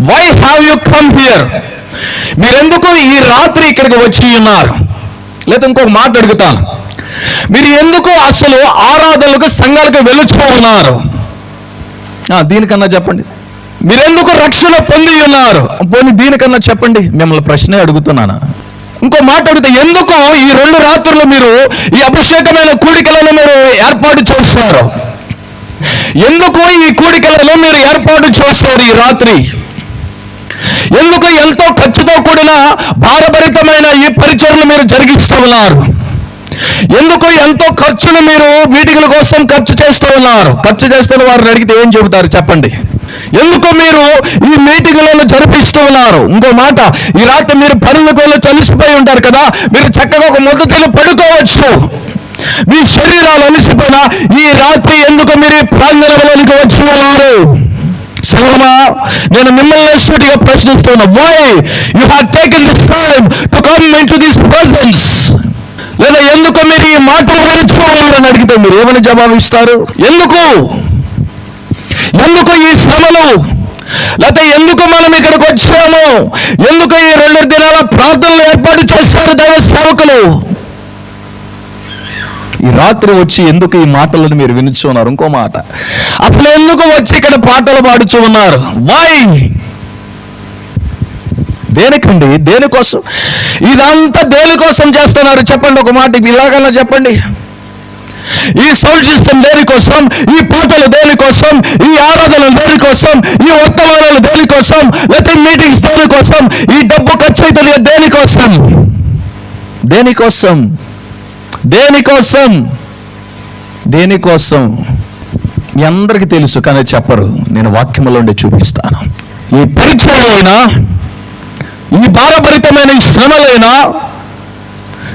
Why have you come here? మీరెందుకు ఈ రాత్రి ఇక్కడికి వచ్చి ఉన్నారు? లేదా ఇంకొక మాట అడుగుతాను, మీరు ఎందుకు అసలు ఆరాధనలకు సంఘాలకు వెళుతూ ఉన్నారు? దీనికన్నా చెప్పండి. మీరెందుకు రక్షణ పొంది ఉన్నారు? పోనీ దీనికన్నా చెప్పండి. మిమ్మల్ని ప్రశ్నే అడుగుతున్నాను. ఇంకో మాట అడిగితే, ఎందుకు ఈ 2 రాత్రులు మీరు ఈ అభిషేకమైన కూడికలను మీరు ఏర్పాటు చేస్తారు? ఎందుకు ఈ కూడికలలో మీరు ఏర్పాటు చేస్తారు ఈ రాత్రి? ఎందుకు ఎంతో ఖర్చుతో కూడిన భారభరితమైన ఈ పరిచర్లు మీరు జరిగిస్తూ ఉన్నారు? ఎందుకు ఎంతో ఖర్చును మీరు మీటింగ్ల కోసం ఖర్చు చేస్తూ ఉన్నారు? ఖర్చు చేస్తున్న వారిని అడిగితే ఏం చెబుతారు చెప్పండి? ఎందుకు మీరు ఈ మీటింగ్లను జరిపిస్తూ ఉన్నారు? ఇంకో మాట, ఈ రాత్రి మీరు పనులకు వెళ్ళి చలిసిపోయి ఉంటారు కదా, మీరు చక్కగా ఒక మొదటిలో పడుకోవచ్చు. మీ శరీరాలు అలసిపోయినా ఈ రాత్రి ఎందుకు మీరు ప్రాంగణంలోనికి వచ్చి ఉన్నారు? సంగమా, నేను మిమ్మల్ని సూటిగా ప్రశ్నిస్తున్నా, why you have taken this time to come into this presence? లేదా ఎందుకు మీరు ఈ మాటలు వినిపించుకోవాలని అడిగితే మీరు ఏమని జవాబిస్తారు? ఎందుకు ఈ శ్రమలు? లేకపోతే ఎందుకు మనం ఇక్కడికి వచ్చాము? ఎందుకు ఈ 2 దినాల ప్రార్థనలు ఏర్పాటు చేస్తారు దైవ సేవకులు? ఈ రాత్రి వచ్చి ఎందుకు ఈ మాటలను మీరు వినుచున్నారు? ఇంకో మాట, అసలు ఎందుకు వచ్చి ఇక్కడ పాటలు పాడుచు ఉన్నారు? వై? దేనికండి? దేనికోసం? ఇదంతా దేనికోసం చేస్తున్నారు చెప్పండి? ఒక మాట ఇలాగన్నా చెప్పండి. ఈ సౌండ్ సిస్టమ్ దేనికోసం? ఈ పాటలు దేనికోసం? ఈ ఆరాధనలు దేనికోసం? ఈ వర్తమానాలు దేనికోసం? లేకపోతే మీటింగ్స్ దేనికోసం? ఈ డబ్బు ఖర్చు అవుతుంది దేనికోసం? దేనికోసం? దేనికోసం? దేనికోసం? మీ అందరికీ తెలుసు, కానీ చెప్పరు. నేను వాక్యములో ఉండి చూపిస్తాను. ఈ పరిచయమైనా, ఈ భారభరితమైన ఈ శ్రమలైనా,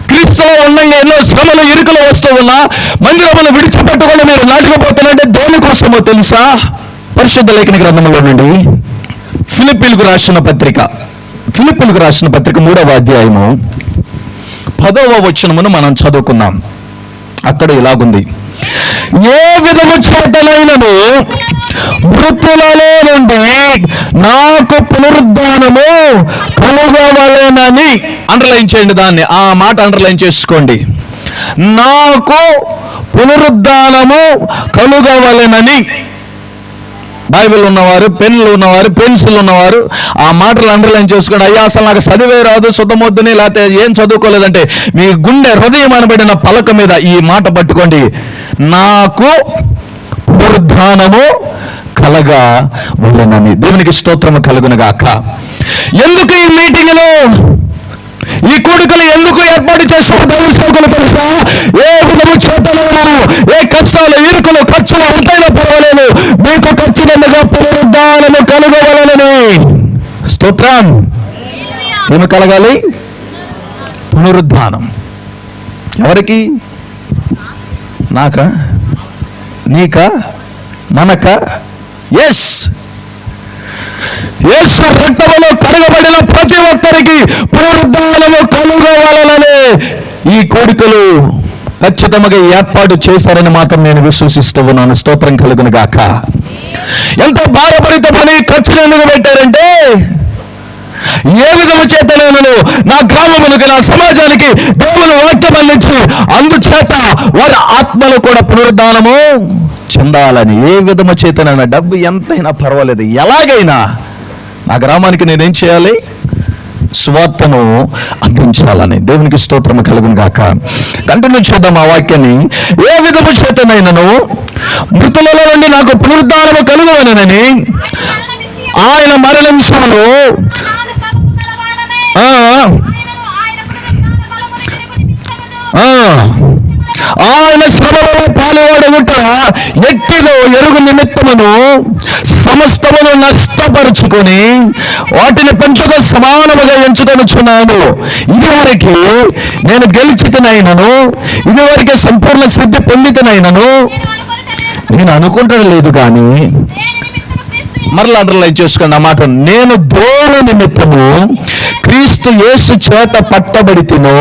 క్రీస్తులో ఉన్న ఎన్నో శ్రమలు ఇరుకులు వస్తూ ఉన్నా మందిరములు విడిచిపెట్టుకొని మీరు నాటుకుపోతున్నారంటే దేనికోసమో తెలుసా? పరిశుద్ధ లేఖన గ్రంథంలో నుండి ఫిలిప్పీలకు రాసిన పత్రిక 3వ అధ్యాయము 10వ వచనమును మనం చదువుకున్నాం. అక్కడ ఇలాగుంది, ఏ విధము చేతనైనను మృతులలో నుండి నాకు పునరుద్ధానము కలుగవలెనని. అండర్లైన్ చేయండి దాన్ని, ఆ మాట అండర్లైన్ చేసుకోండి. నాకు పునరుద్ధానము కలుగవలెనని. బైబిల్ ఉన్నవారు, పెన్నులు ఉన్నవారు, పెన్సిల్ ఉన్నవారు ఆ మాటలు అండర్లైన్ చేసుకోండి. అయ్యా అసలు నాకు చదివే రాదు, శుద్ధమొద్దుని, లేకపోతే ఏం చదువుకోలేదంటే మీ గుండె హృదయం అనబడిన పలక మీద ఈ మాట పట్టుకోండి, నాకు పునరుద్ధానము కలగవలెనని. దేవునికి స్తోత్రము కలుగునుగాక. ఎందుకు ఈ మీటింగ్లో, ఈ కూడికలు ఎందుకు ఏర్పాటు చేస్తారు దైవ సేవకులు తెలుసా? ఏ విధము చేతనైనా, ఏ కష్టాలు, ఇరుకులు, ఖర్చులు ఎంతైనా పర్వాలేదు, మీకు ఖచ్చితంగా పునరుద్ధానము కలుగవలెనని. స్తోత్రం. ఏమి కలగాలి? పునరుద్ధానం. ఎవరికి? నాకా? నీకా? మనకా? ఎస్. యేసు రక్తములో కడగబడిన ప్రతి ఒక్కరికి పునరుద్ధానము కలుగవలెనని ఈ కోరికలు ఖచ్చితంగా ఏర్పాటు చేశారని మాత్రం నేను విశ్వసిస్తూ ఉన్నాను. స్తోత్రం కలుగును గాక. ఎంత భారభరితమని ఖర్చులు ఎందుకు పెట్టారంటే, ఏ విధము చేతనైనను నా గ్రామమునికి, నా సమాజానికి దేవుని వాక్యం అందించి అందుచేత వారి ఆత్మలు కూడా పునరుద్ధానము చెందాలని. ఏ విధము చేతనైనా, డబ్బు ఎంతైనా పర్వాలేదు, ఎలాగైనా నా గ్రామానికి నేనేం చేయాలి? సువార్తను అందించాలని. దేవునికి స్తోత్రము కలుగును గాక. కంటిన్యూ చేద్దాం ఆ వాక్యాన్ని. ఏ విధము చేతనైనను మృతులలో నుండి నాకు పునరుద్ధానము కలుగవలెనని ఆయన మరణించును. ఆయన శ్రమలో పాలువాడగుట ఎట్టిదో ఎరుగు నిమిత్తమును సమస్తమును నష్టపరుచుకొని వాటిని పెంచుతో సమానముగా ఎంచుకొనుచున్నాను. ఇదివరకు నేను గెలిచితనైనను, ఇదివరకే సంపూర్ణ సిద్ధి పొందితనైనను నేను అనుకుంటడం లేదు. కానీ మరలా అండర్లైన్ చేసుకోండి ఆ మాట, నేను దేవుని నిమిత్తము క్రీస్తు యేసు చేత పట్టబడితినో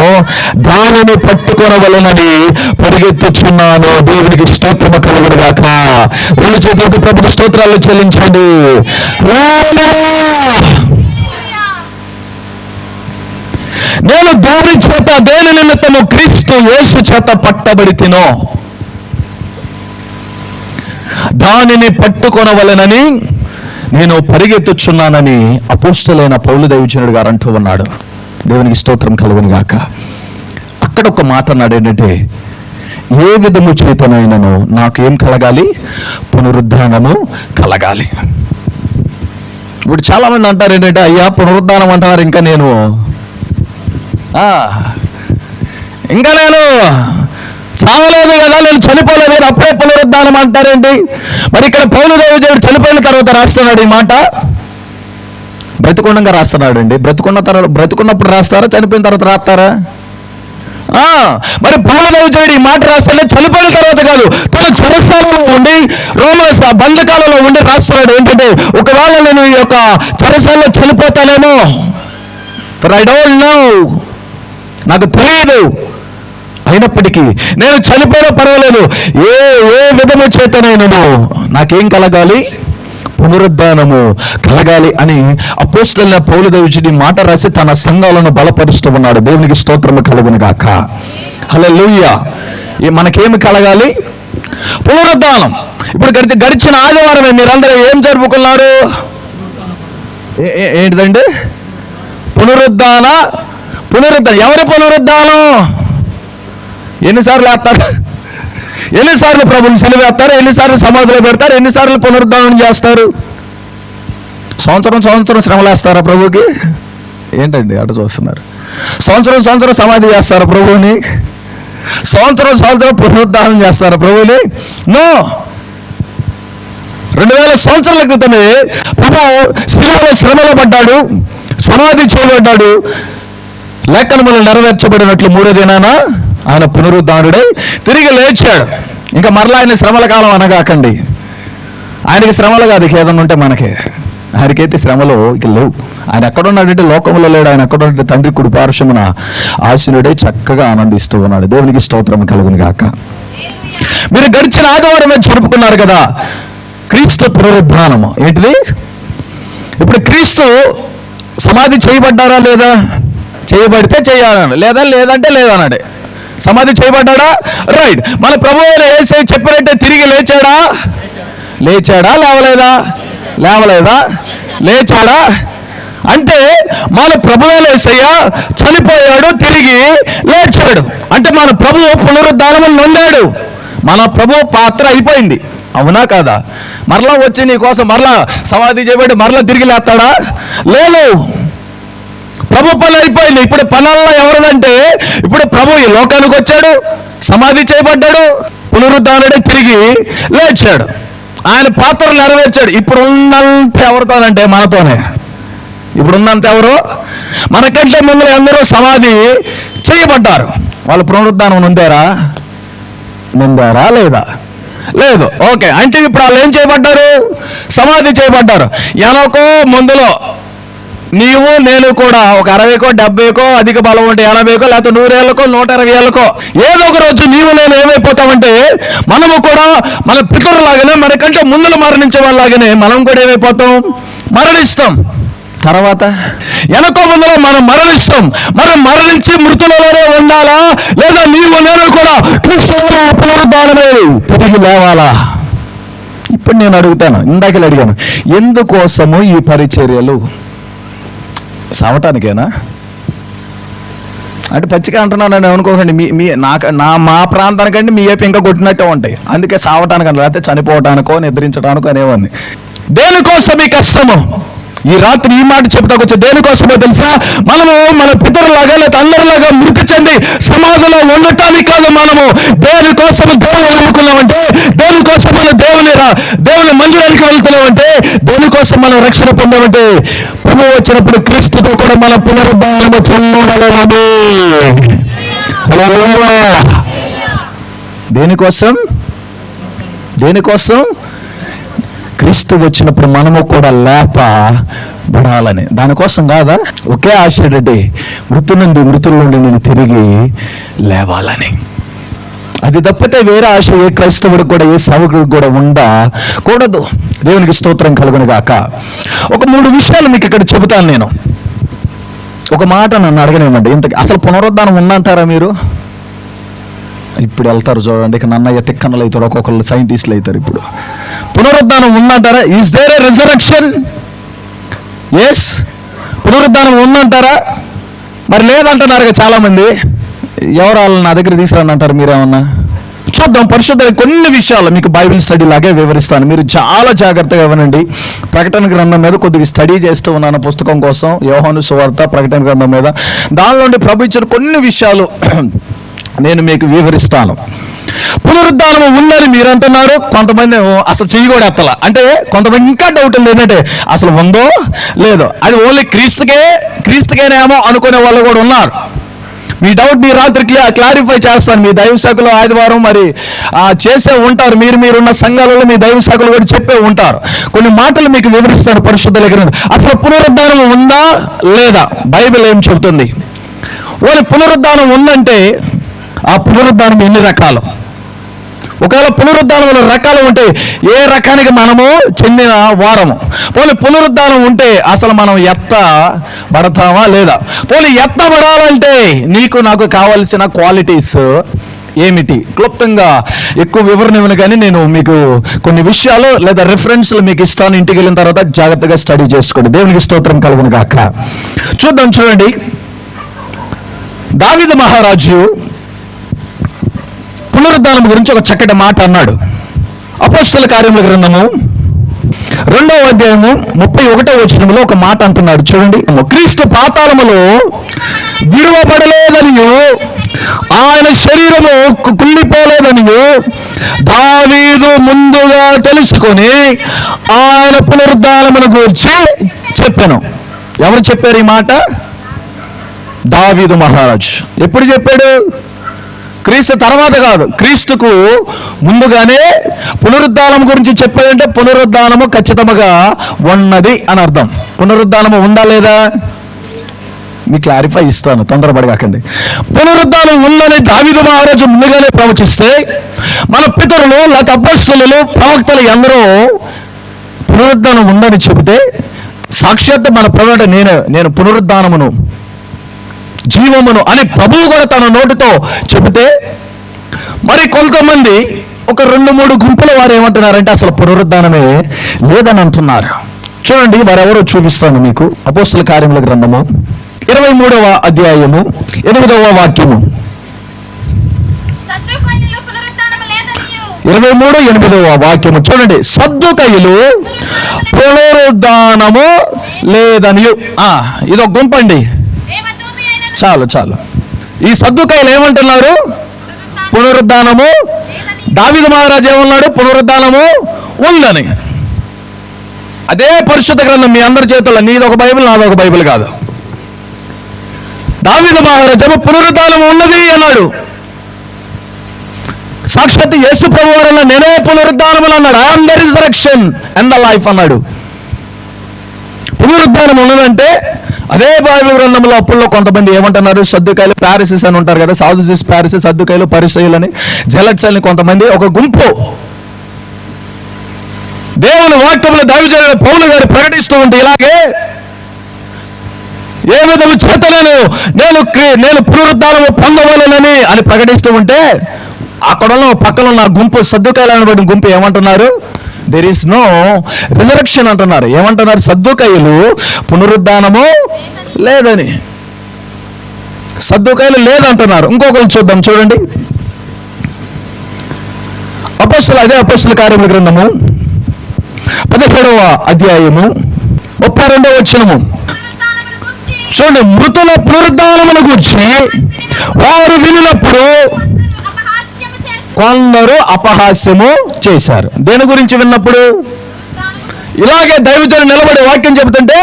దానిని పట్టుకొనవలెనని పరిగెత్తుచున్నాను. దేవునికి స్తోత్రము కలుగును గాక. 2 చేతులతో ప్రభుత్వ స్తోత్రాలు చెల్లించండి. క్రీస్తు యేసు చేత పట్టబడి తినో దానిని పట్టుకొనవలెనని నేను పరిగెత్తుచున్నానని అపోస్తలుడైన పౌలు దైవజనుడు గారు అంటూ ఉన్నాడు. దేవునికి స్తోత్రం కలుగును గాక. అక్కడ ఒక మాట అన్నాడు, ఏంటంటే ఏ విధము చేతనైనను నాకు ఏం కలగాలి? పునరుద్ధానము కలగాలి. ఇప్పుడు చాలా మంది అంటారు ఏంటంటే, అయ్యా పునరుద్ధానం అంటున్నారు, ఇంకా నేను చావలేదు కదా, నేను చనిపోలేదు కదా, అప్పుడే పునరుద్ధానం అంటారేంటి? మరి ఇక్కడ పౌలు దైవజనుడు చనిపోయిన తర్వాత రాస్తున్నాడు ఈ మాట, బ్రతికుండగా రాస్తున్నాడు అండి. బ్రతికున్నప్పుడు రాస్తారా, చనిపోయిన తర్వాత రాస్తారా? మరి పౌలు దైవజనుడు ఈ మాట రాస్తాడే చనిపోయిన తర్వాత కాదు, తన చెరసాలలో ఉండి రోమ బంధకాలలో ఉండి రాస్తున్నాడు. ఏంటంటే ఒకవేళ నేను ఈ యొక్క చెరసాలలో చనిపోతానేమో, ఫర్ ఐ డోంట్ నో, నాకు తెలియదు, అయినప్పటికీ నేను చనిపోయినా పర్వాలేదు, ఏ విధము చేతనైనను నాకేం కలగాలి? పునరుద్ధానము కలగాలి అని అపోస్తలుడైన పౌలు దైవజనుడు మాట రాసి తన సంఘాలను బలపరుస్తూ ఉన్నాడు. దేవునికి స్తోత్రము కలుగును గాక. హల్లెలూయా. మనకేమి కలగాలి? పునరుద్ధానం. ఇప్పుడు గడిచిన ఆదివారమే మీరందరూ ఏం జరుపుకున్నారు? ఏంటిదండి? పునరుద్ధానం. ఎవరి పునరుద్ధానం? ఎన్నిసార్లు వేస్తారు? ఎన్నిసార్లు ప్రభుని సెలవేస్తారు? ఎన్నిసార్లు సమాధిలో పెడతారు? ఎన్నిసార్లు పునరుద్ధానం చేస్తారు? సంవత్సరం శ్రమలేస్తారా ప్రభుకి? ఏంటండి అటు చూస్తున్నారు? సంవత్సరం సమాధి చేస్తారా ప్రభువుని? సంవత్సరం పునరుద్ధానం చేస్తారా ప్రభువుని? నో. 2000 సంవత్సరాల క్రితమే ప్రభు శిలువలో శ్రమలో పడ్డాడు, సమాధి చేయబడ్డాడు, లేఖనములు నెరవేర్చబడినట్లు 3వ దినాన ఆయన పునరుద్ధానుడై తిరిగి లేచాడు. ఇంకా మరలా ఆయన శ్రమల కాలం అనగాకండి. ఆయనకి శ్రమలు కాదు, ఏదన్నా ఉంటే మనకే. ఆయనకైతే శ్రమలు ఇక లేవు. ఆయన ఎక్కడున్నాడంటే లోకంలో లేడు. ఆయన ఎక్కడుంటే తండ్రి కుడి పార్శ్వమున ఆశీనుడై చక్కగా ఆనందిస్తూ ఉన్నాడు. దేవునికి స్తోత్రం కలుగును గాక. మీరు గడిచిన ఆదివారమే జరుపుకున్నారు కదా క్రీస్తు పునరుద్ధానము. ఏంటిది? ఇప్పుడు క్రీస్తు సమాధి చేయబడ్డారా లేదా? చేయబడితే చేయాలని, లేదంటే లేదన్నాడు. సమాధి చేయబడ్డా? రైట్. మన ప్రభువు యేసయ్య చెప్పినట్టే తిరిగి లేచాడా? లేవలేదా? లేచాడా? అంటే మన ప్రభువు యేసయ్య చనిపోయాడు, తిరిగి లేచాడు. అంటే మన ప్రభువు పునరుద్ధానము నొందాడు. మన ప్రభువు పాత్ర అయిపోయింది. అవునా కాదా? మరలా వచ్చి నీ కోసం మరలా సమాధి చేయబడి మరలా తిరిగి లేస్తాడా? లేదు. ప్రభు పని అయిపోయింది. ఇప్పుడు పనుల్లో ఎవరిదంటే, ఇప్పుడు ప్రభు ఈ లోకానికి వచ్చాడు, సమాధి చేయబడ్డాడు, పునరుద్ధానుడే తిరిగి లేచాడు, ఆయన పాత్రలు నెరవేర్చాడు. ఇప్పుడు ఉన్నంత ఎవరితోనంటే మనతోనే. ఇప్పుడు ఉన్నంత ఎవరు? మనకంటే ముందు అందరూ సమాధి చేయబడ్డారు. వాళ్ళు పునరుద్ధానం నొందారా లేదా? లేదు. ఓకే. అంటే ఇప్పుడు వాళ్ళు ఏం చేయబడ్డారు? సమాధి చేయబడ్డారు. ఎనకో ముందులో నీవు నేను కూడా ఒక 60కో 70కో అధిక బలం ఉంటే 80కో లేకపోతే 100 ఏళ్ళకో 120 ఏళ్ళకో ఏదో ఒక రోజు నీవు నేను ఏమైపోతామంటే, మనము కూడా మన పితరులాగానే, మనకంటే ముందులు మరణించే వాళ్ళలాగానే మనం కూడా ఏమైపోతాం? మరణిస్తాం. తర్వాత వెనకో ముందులో మనం మరణిస్తాం. మనం మరణించి మృతులలోనే ఉండాలా, లేదా నీవు నేను కూడా క్రీస్తులో పునరుద్ధానమై తిరిగి లేవాలా? ఇప్పుడు నేను అడుగుతాను, ఇందాకలే అడిగాను, ఎందుకోసము ఈ పరిచర్యలు? సావటానికేనా? అంటే పచ్చిగా అంటున్నాను అనుకోకండి. మా ప్రాంతానికంటే మీ ఏపీ ఇంకా కొట్టినట్టే ఉంటాయి. అందుకే సావటానికన్నా, లేకపోతే చనిపోవటానికో నిద్రించడానికో అనేవాడిని. దేనికోసం ఈ కష్టము? ఈ రాత్రి ఈ మాట చెప్తాకొచ్చే దేనికోసమో తెలుసా? మనము మన పితరులాగా లేదా అందరిలాగా మృతి చెంది సమాధిలో ఉండటానికి కాదు. మనము దేనికోసము దేవుని నమ్ముకున్నామంటే, దేనికోసం మనం దేవుని మందిరానికి వెళ్తున్నామంటే, దేనికోసం మనం రక్షణ పొందామంటే, ప్రభు వచ్చినప్పుడు క్రీస్తుతో కూడా మన పునరుద్ధానము చెందగలము. దేనికోసం? క్రీస్తు వచ్చినప్పుడు మనము కూడా లేపబడాలని. దానికోసం కాదా? ఒకే ఆశ ఏంటంటే, మృతుల నుండి నేను తిరిగి లేవాలని. అది తప్పితే వేరే ఆశ ఏ క్రైస్తవుడికి కూడా, ఏ సేవకుడికి కూడా ఉండకూడదు. దేవునికి స్తోత్రం కలుగును గాక. ఒక 3 విషయాలు మీకు ఇక్కడ చెబుతాను నేను. ఒక మాట నన్ను అడగనివ్వండి, ఇంతకు అసలు పునరుద్ధానం ఉందంటారా మీరు? ఇప్పుడు వెళ్తారు చూడండి, ఇక నన్నయ్య తిక్కనలు అవుతారు, ఒక్కొక్కరు సైంటిస్టులు అవుతారు. ఇప్పుడు పునరుద్ధానం ఉందంటారా? Is there a resurrection? Yes, పునరుద్ధానం ఉందంటారా? మరి లేదంటున్నారు చాలా మంది. ఎవరు వాళ్ళని నా దగ్గర తీసుకురండి అంటారు? మీరేమన్నా చూద్దాం. పరిశుద్ధ కొన్ని విషయాలు మీకు బైబిల్ స్టడీ లాగే వివరిస్తాను, మీరు చాలా జాగ్రత్తగా వినండి. ప్రకటన గ్రంథం మీద కొద్దిగా స్టడీ చేస్తూ ఉన్నాను పుస్తకం కోసం, యోహాను సువార్త, ప్రకటన గ్రంథం మీద. దానిలోండి ప్రభు ఇచ్చిన కొన్ని విషయాలు నేను మీకు వివరిస్తాను. పునరుద్ధానం ఉందని మీరు అంటున్నారు, కొంతమంది అసలు చెయ్యి కూడా ఎత్తలా. అంటే కొంతమంది ఇంకా డౌట్ ఉంది ఏంటంటే అసలు ఉందో లేదో, అది ఓన్లీ క్రీస్తుకేనేమో అనుకునే వాళ్ళు కూడా ఉన్నారు. మీ డౌట్ మీ రాత్రి క్లారిఫై చేస్తాను. మీ దైవ శాఖలో ఆదివారం మరి చేసే ఉంటారు, మీరున్న సంఘాలలో మీ దైవ శాఖలు కూడా చెప్పే ఉంటారు. కొన్ని మాటలు మీకు వివరిస్తాను పరిశుద్ధ దగ్గర. అసలు పునరుద్ధానం ఉందా లేదా, బైబిల్ ఏం చెబుతుంది? ఓన్లీ పునరుద్ధానం ఉందంటే ఆ పునరుద్ధానం ఎన్ని రకాలు? ఒకవేళ పునరుద్ధానంలో రకాలు ఉంటే ఏ రకానికి మనము చెందిన వారము? పోనీ పునరుద్ధానం ఉంటే అసలు మనం ఎత్తబడతామా లేదా? పోనీ ఎత్తబడాలంటే నీకు నాకు కావాల్సిన క్వాలిటీస్ ఏమిటి? క్లుప్తంగా ఎక్కువ వివరణ ఇవ్వను, కానీ నేను మీకు కొన్ని విషయాలు లేదా రిఫరెన్స్లు మీకు ఇస్తాను. ఇంటికి వెళ్ళిన తర్వాత జాగ్రత్తగా స్టడీ చేసుకోండి. దేవునికి స్తోత్రం కలుగును గాక. చూడండి, దావీదు మహారాజు పునరుద్ధానం గురించి ఒక చక్కటి మాట అన్నాడు. అపోస్తల కార్యముల గ్రంథము 2వ అధ్యాయము 31వ వచనంలో ఒక మాట అంటున్నాడు. చూడండి, క్రీస్తు పాతాళములో విడువబడలేదనియు ఆయన శరీరము కుళ్ళిపోలేదనియు దావీదు ముందుగా తెలుసుకొని ఆయన పునరుద్ధానమును గురించి చెప్పాను. ఎవరు చెప్పారు ఈ మాట? దావీదు మహారాజు. ఎప్పుడు చెప్పాడు? క్రీస్తు తర్వాత కాదు, క్రీస్తుకు ముందుగానే పునరుద్ధానం గురించి చెప్పాడంటే పునరుద్ధానము ఖచ్చితంగా ఉన్నది అని అర్థం. పునరుద్ధానము ఉందా లేదా మీకు క్లారిఫై ఇస్తాను, తొందరపడగాకండి. పునరుద్ధానం ఉందని దావీదు మహారాజు ముందుగానే ప్రవచిస్తే మన పితరులు లేకపోతే అపొస్తలులు ప్రవక్తలు అందరూ పునరుద్ధానం ఉందని చెబితే సాక్షాత్ మన ప్రవక్త నేను పునరుద్ధానమును జీవమును అని ప్రభువు కూడా తన నోటితో చెబితే మరి కొంతమంది ఒక 2-3 గుంపుల వారు ఏమంటున్నారంటే అసలు పునరుద్ధానమే లేదని అంటున్నారు. చూడండి, వారెవరో చూపిస్తాను మీకు. అపోస్తల కార్యముల గ్రంథము 23వ అధ్యాయము 8వ వాక్యము. 23:8వ వాక్యము చూడండి. సద్దూకయ్యులు పునరుద్ధానము లేదనియు. ఇదొక గుంపండి. చాలు. ఈ సద్దూకయ్యులు ఏమంటున్నారు? పునరుద్ధానము. దావీదు మహారాజు ఏమన్నాడు? పునరుద్ధానము ఉందని. అదే పరిశుద్ధ గ్రంథం మీ అందరి చేతుల్లో, నీదొక బైబిల్ నాదొక బైబిల్ కాదు. దావీదు మహారాజు పునరుద్ధానము ఉన్నది అన్నాడు. సాక్షాత్ యేసు ప్రభు వారు నేనే పునరుద్ధానములు అన్నాడు. I'm the resurrection and the life అన్నాడు. పునరుద్ధానం ఉన్నదంటే అదే బైబిల్ గ్రంథంలో అప్పుల్లో కొంతమంది ఏమంటున్నారు? సద్దుకాయలు, పారిసిస్ అని ఉంటారు కదా, సాధుసిస్, పారిసిస్, సద్దుకాయలు, పరిసయ్యులని, జెలట్స్ అని కొంతమంది ఒక గుంపు దేవుని వాక్యములు దైవజనుడు పౌలు గారు ప్రకటిస్తూ ఉంటే ఇలాగే ఏ విధము చేత నేను పునరుద్ధానము పొందవలెనని అని ప్రకటిస్తూ ఉంటే అక్కడలో పక్కన ఉన్న గుంపు, సద్దుకాయలు అనబడిన గుంపు ఏమంటున్నారు? దెర్ ఈస్ నో రిజరెక్షన్ అంటున్నారు. ఏమంటున్నారు? సద్దూకయ్యులు పునరుద్ధానము లేదని, సద్దూకయ్యులు లేదంటున్నారు. ఇంకొకరు చూద్దాం. చూడండి, అదే అపోస్తల కార్యముల గ్రంథము 17వ అధ్యాయము 32వ వచనము. చూడండి, మృతుల పునరుద్ధానమును గురించి వారు వినినప్పుడు కొందరు అపహాస్యము చేశారు. దేని గురించి విన్నప్పుడు? ఇలాగే దైవజనులు నిలబడి వాక్యం చెబుతుంటే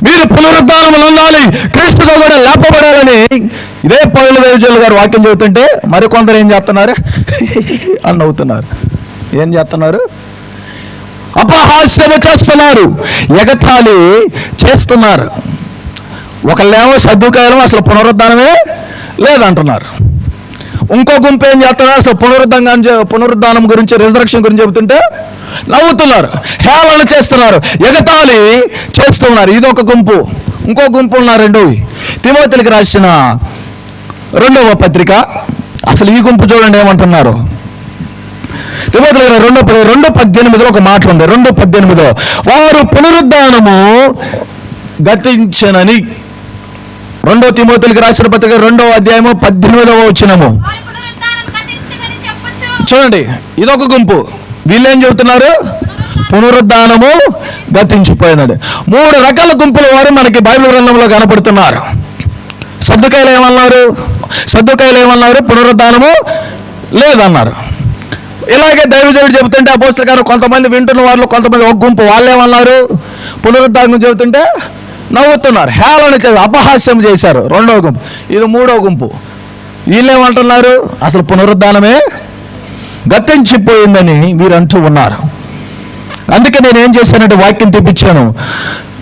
మీరు పునరుద్ధానములు ఉండాలి, క్రీస్తుతో కూడా లేపబడాలని ఇదే పౌలు దైవజనులు గారు వాక్యం చెబుతుంటే మరి కొందరు ఏం చేస్తున్నారు? అని నవ్వుతున్నారు. ఏం చేస్తున్నారు? అపహాస్యము చేస్తున్నారు, ఎగతాళి చేస్తున్నారు. ఒకళ్ళేమో సద్దుకాయలు అసలు పునరుద్ధానమే లేదంటున్నారు. ఇంకో గుంపు ఏం చేస్తున్నారు? అసలు పునరుద్ధానం గురించి, రిజరెక్షన్ గురించి చెబుతుంటే నవ్వుతున్నారు, హేళన చేస్తున్నారు, ఎగతాళి చేస్తున్నారు. ఇదొక గుంపు. ఇంకో గుంపు ఉన్నారండి. తిమోతికి రాసిన 2వ పత్రిక అసలు ఈ గుంపు చూడండి ఏమంటున్నారు. తిమోతిలో 2:18 ఒక మాట ఉంది. 2:18 వారు పునరుద్ధానము గతించనని. 2 తిమోతికి రాసిన పత్రిక 2వ అధ్యాయము 18వ వచనము చూడండి. ఇదొక గుంపు. వీళ్ళేం చెబుతున్నారు? పునరుద్ధానము గతించిపోయినది. 3 రకాల గుంపుల వారు మనకి బైబిల్ గ్రంథంలో కనపడుతున్నారు. సద్దుకాయలు ఏమన్నారు? పునరుద్ధానము లేదన్నారు. ఇలాగే దైవజనుడు చెబుతుంటే అపోస్తలుల గారు కొంతమంది వింటున్న వాళ్ళు, కొంతమంది ఒక గుంపు వాళ్ళు ఏమన్నారు? పునరుద్ధానం చెబుతుంటే నవ్వుతున్నారు, హేళన చేశారు, అపహాస్యం చేశారు. 2వ గుంపు. ఇది 3వ గుంపు. వీళ్ళేమంటున్నారు? అసలు పునరుద్ధానమే గతించిపోయిందని వీరు అంటూ ఉన్నారు. అందుకే నేను ఏం చేశానంటే వాక్యం తెప్పించాను.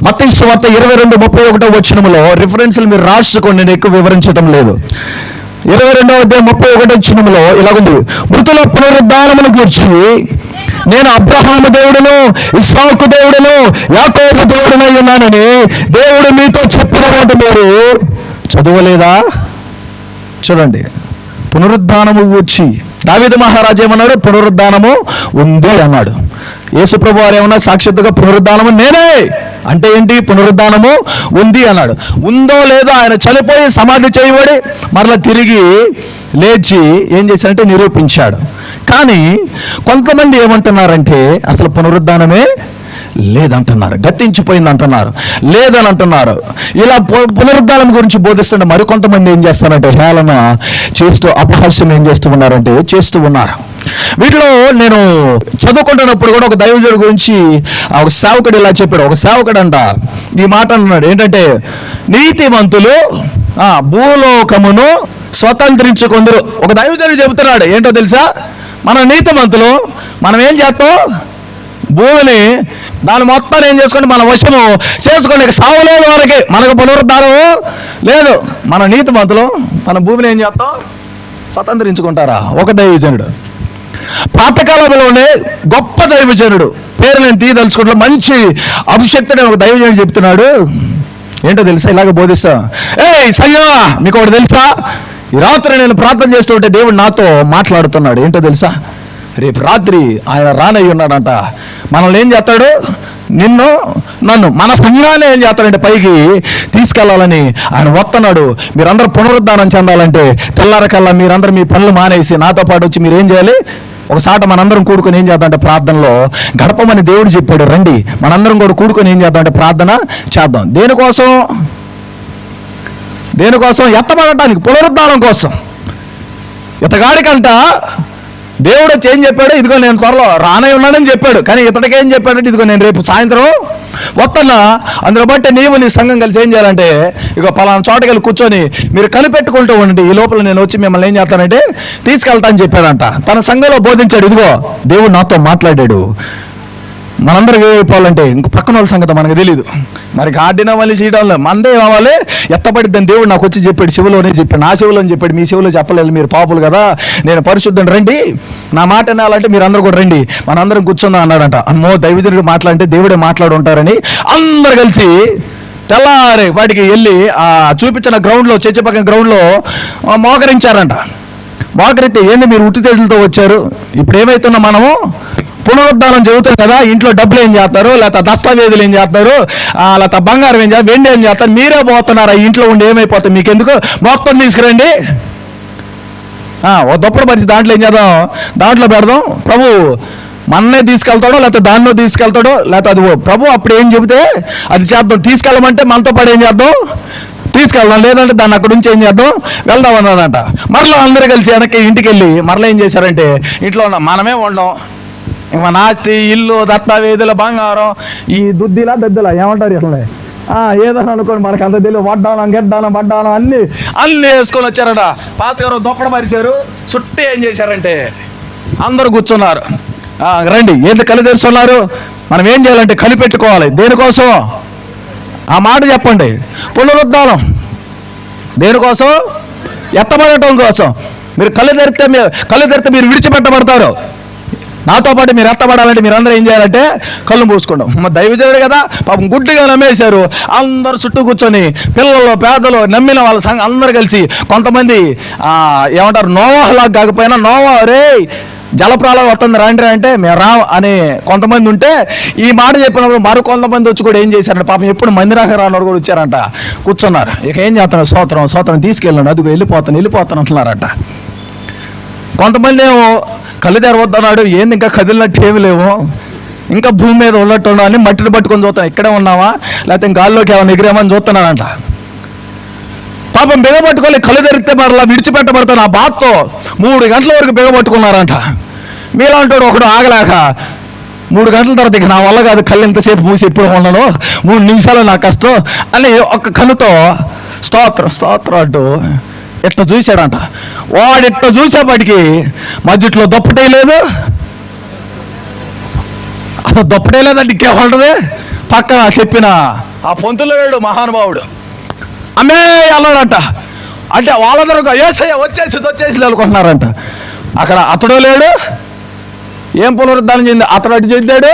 మత్తయి సువార్త 22:31 వచనములో రిఫరెన్స్లు మీరు రాసుకోండి, నేను ఎక్కువ వివరించడం లేదు. 22వ అధ్యాయం 31 వచనములో ఇలాగుంది: మృతుల పునరుద్ధానమును గూర్చి నేను అబ్రహాము దేవుడును, ఇస్సాకు దేవుడును, యాకోబు దేవుడునై ఉన్నానని దేవుడు మీతో చెప్పిన మాట మీరు చదవలేదా? చూడండి, పునరుద్ధానము గూర్చి దావీదు మహారాజు ఏమన్నాడు? పునరుద్ధానము ఉంది అన్నాడు. యేసుప్రభు వారు ఏమన్నా సాక్షాత్తుగా పునరుద్ధానము నేనే అంటే ఏంటి? పునరుద్ధానము ఉంది అన్నాడు. ఉందో లేదో ఆయన చనిపోయి సమాధి చేయబడి మరలా తిరిగి లేచి ఏం చేశాడంటే నిరూపించాడు. కానీ కొంతమంది ఏమంటున్నారంటే అసలు పునరుద్ధానమే లేదంటున్నారు, గతించిపోయింది అంటున్నారు, లేదని అంటున్నారు. ఇలా పునరుద్ధానం గురించి బోధిస్తుంటే మరికొంతమంది ఏం చేస్తారంటే హేళన చేస్తూ, అపహాస్యం ఏం చేస్తూ ఉన్నారు. వీటిలో నేను చదువుకుంటున్నప్పుడు కూడా ఒక దైవజనుడి గురించి ఒక సేవకుడు ఇలా చెప్పాడు. ఒక సేవకుడు అంట ఈ మాట అన్నాడు, ఏంటంటే నీతిమంతులు భూలోకమును స్వతంత్రించుకుందరు. ఒక దైవజనుడు చెబుతున్నాడు. ఏంటో తెలుసా? మన నీతిమంతులు మనం ఏం చేస్తాం? భూమిని దాని మొత్తం ఏం చేసుకొని మన వశము చేసుకొని సావలేదు వరకే మనకు పునరుద్ధారము లేదు. మన నీతిమంతులు మన భూమిని ఏం చేస్తాం? స్వతంత్రించుకుంటారా? ఒక దైవజనుడు పాతకాలంలోనే గొప్ప దైవజనుడు, పేరు నేను తీయదలుచుకుంటా, మంచి అభిషక్తుడు ఒక దైవజనుడు చెప్తున్నాడు. ఏంటో తెలుసా? ఇలాగ బోధిస్తా. సంగమా, మీకు ఒకటి తెలుసా? ఈ రాత్రి నేను ప్రార్థన చేస్తుంటే దేవుడు నాతో మాట్లాడుతున్నాడు. ఏంటో తెలుసా? రేపు రాత్రి ఆయన రానయ్యి ఉన్నాడంట. మనల్ని ఏం చేస్తాడు? నిన్ను నన్ను మన సంఘాన్ని ఏం చేస్తాడంటే పైకి తీసుకెళ్లాలని ఆయన వస్తున్నాడు. మీరందరూ పునరుద్ధానం చెందాలంటే తెల్లారకల్లా మీరందరూ మీ పనులు మానేసి నాతో పాటు వచ్చి మీరు ఏం చేయాలి? ఒకసాట మనందరం కూడుకొని ఏం చేద్దామంటే ప్రార్థనలో గడపమని దేవుడు చెప్పాడు. రండి మనందరం కూడా కూడుకొని ఏం చేద్దామంటే ప్రార్థన చేద్దాం. దేనికోసం? ఎత్తబడటానికి, పునరుద్ధానం కోసం. ఇతగాడికంట దేవుడు వచ్చి ఏం చెప్పాడు? ఇదిగో నేను త్వరలో రానై ఉన్నానని చెప్పాడు. కానీ ఇతడికి ఏం చెప్పాడంటే ఇదిగో నేను రేపు సాయంత్రం వస్తున్నా, అందులో బట్టి నీవు నీ సంఘం కలిసి ఏం చేయాలంటే ఇగో పలానా చోటకి వెళ్ళి కూర్చొని మీరు కనిపెట్టుకుంటూ ఉండండి, ఈ లోపల నేను వచ్చి మిమ్మల్ని ఏం చేస్తానంటే తీసుకెళ్తా అని చెప్పాడంట. తన సంఘంలో బోధించాడు. ఇదిగో దేవుడు నాతో మాట్లాడాడు. మనందరికి ఏమైపోవాలంటే ఇంకో పక్కన వాళ్ళ సంగతి మనకు తెలియదు. మరి గార్డెన్ అవ్వాలి, చేయడంలో మందే అవ్వాలి. ఎత్తపడిద్దని దేవుడు నాకు వచ్చి చెప్పాడు, శివులోనే చెప్పాడు, నా శివులో అని చెప్పాడు. మీ శివులో చెప్పలేదు, మీరు పాపులు కదా, నేను పరిశుద్ధుని, రండి నా మాట వినాలంటే మీరు అందరూ కూడా రండి, మనందరం కూర్చుందాం అన్నాడంట. అమ్మో, దైవజనుడు మాట్లాడితే దేవుడే మాట్లాడు ఉంటారని అందరు కలిసి తెల్లారి వాటికి వెళ్ళి ఆ చూపించిన గ్రౌండ్లో, చర్చి పక్కన గ్రౌండ్లో మోకరించారంట. మోకరిస్తే ఏంది మీరు ఉట్టి చేతులతో వచ్చారు? ఇప్పుడు ఏమైతున్నా మనము పునరుద్ధానం చెబుతాం కదా, ఇంట్లో డబ్బులు ఏం చేస్తారు, లేకపోతే దస్తావేజులు ఏం చేస్తారు, లేకపోతే బంగారం ఏం చేస్తారు, వెండి ఏం చేస్తారు, మీరే పోతున్నారు. ఆ ఇంట్లో ఉండి ఏమైపోతాయి మీకెందుకు? మొత్తం తీసుకురండి, ఓ దుప్పటి పరిచి దాంట్లో ఏం చేద్దాం, దాంట్లో పెడదాం. ప్రభు మన్నే తీసుకెళ్తాడో లేకపోతే దానిలో తీసుకెళ్తాడో, లేకపోతే అది ప్రభు అప్పుడు ఏం చెబితే అది చేద్దాం. తీసుకెళ్ళమంటే మనతో పాటు ఏం చేద్దాం? తీసుకెళ్దాం. లేదంటే దాన్ని అక్కడ నుంచి ఏం చేద్దాం? వెళ్దాం అన్నదంట. మరలా అందరూ కలిసి వెనక్కి ఇంటికి వెళ్ళి మరలా ఏం చేశారంటే ఇంట్లో ఉన్నాం, మనమే వండం, ఇంకా నాస్తి, ఇల్లు, దత్తావేదుల, బంగారం, ఈ దుద్దిలా దద్దులా ఏమంటారు ఇట్లా ఏదని అనుకోండి, మనకు అంత తెలియదు. వడ్డానం, గెడ్డానం, బడ్డానం అన్నీ వేసుకొని వచ్చారట. పాతగారు దుప్పడ పరిచారు, చుట్టూ ఏం చేశారంటే అందరూ కూర్చున్నారు. రండి, ఏంటి కలి తెరుస్తున్నారు? మనం ఏం చేయాలంటే కలిపెట్టుకోవాలి. దేనికోసం? ఆ మాట చెప్పండి. పునరుద్ధానం దేనికోసం? ఎత్తబడటం కోసం. మీరు కళ్ళు తెరిస్తే మీరు విడిచిపెట్టబడతారు. నాతో పాటు మీరు ఎత్తబడాలంటే మీరందరూ ఏం చేయాలంటే కళ్ళు మూసుకోండి. మా దైవజనుడు కదా పాపం గుడ్డిగా నమ్మేశారు. అందరూ చుట్టూ కూర్చొని పిల్లలు పేదలు నమ్మిన వాళ్ళ సంఘం అందరూ కలిసి కొంతమంది ఏమంటారు నోవాహలాగా కాకపోయినా నోవా రే జలప్రాలం వస్తుంది రండి అంటే మేము రా అని కొంతమంది ఉంటే ఈ మాట చెప్పినప్పుడు మరో కొంతమంది వచ్చి కూడా ఏం చేశారంటే పాపం ఎప్పుడు మందిరాక రానవారు కూడా వచ్చారంట, కూర్చున్నారు. ఇక ఏం చేస్తున్నారు, స్తోత్రం తీసుకెళ్ళండి, అదిగో వెళ్ళిపోతాను అంటున్నారంట. కొంతమంది ఏమో కళ్ళు తెరవద్దన్నాడు, ఏంది ఇంకా కదిలినట్టు ఏమి లేవు, ఇంకా భూమి మీద ఉన్నట్టు అని మట్టిని పట్టుకొని చూస్తాను, ఇక్కడే ఉన్నావా లేకపోతే గాల్లోకి ఏమైనా ఎగిరేమని చూస్తున్నాడంట. పాపం బిగపట్టుకోలే, కళ్ళు తెరిగితే మరలా విడిచిపెట్టబడతాను ఆ బాధతో 3 గంటల వరకు బిగపట్టుకున్నారంట. మీలాంటి ఒకడు ఆగలేక 3 గంటల తర్వాత ఇక నా వల్ల కాదు, కళ్ళు ఎంతసేపు మూసి ఎప్పుడు ఉన్నాను, 3 నిమిషాలు నాకు కష్టం అని ఒక కళ్ళుతో స్తోత్రం అంటూ ఇట్లా చూశాడంట. వాడు ఇట్లా చూసేపాటికి మధ్యలో దొప్పటే లేదు, అసలు దొప్పటే లేదంటే ఇంకేమంటది. పక్కన చెప్పిన ఆ పొంతులో వేడు మహానుభావుడు అమ్మే అన్నాడంట. అంటే వాళ్ళందరూ వచ్చేసి అనుకుంటున్నారంట. అక్కడ అతడు లేడు, ఏం పునరుద్ధానం చెంది అతడు అటు చెందాడు.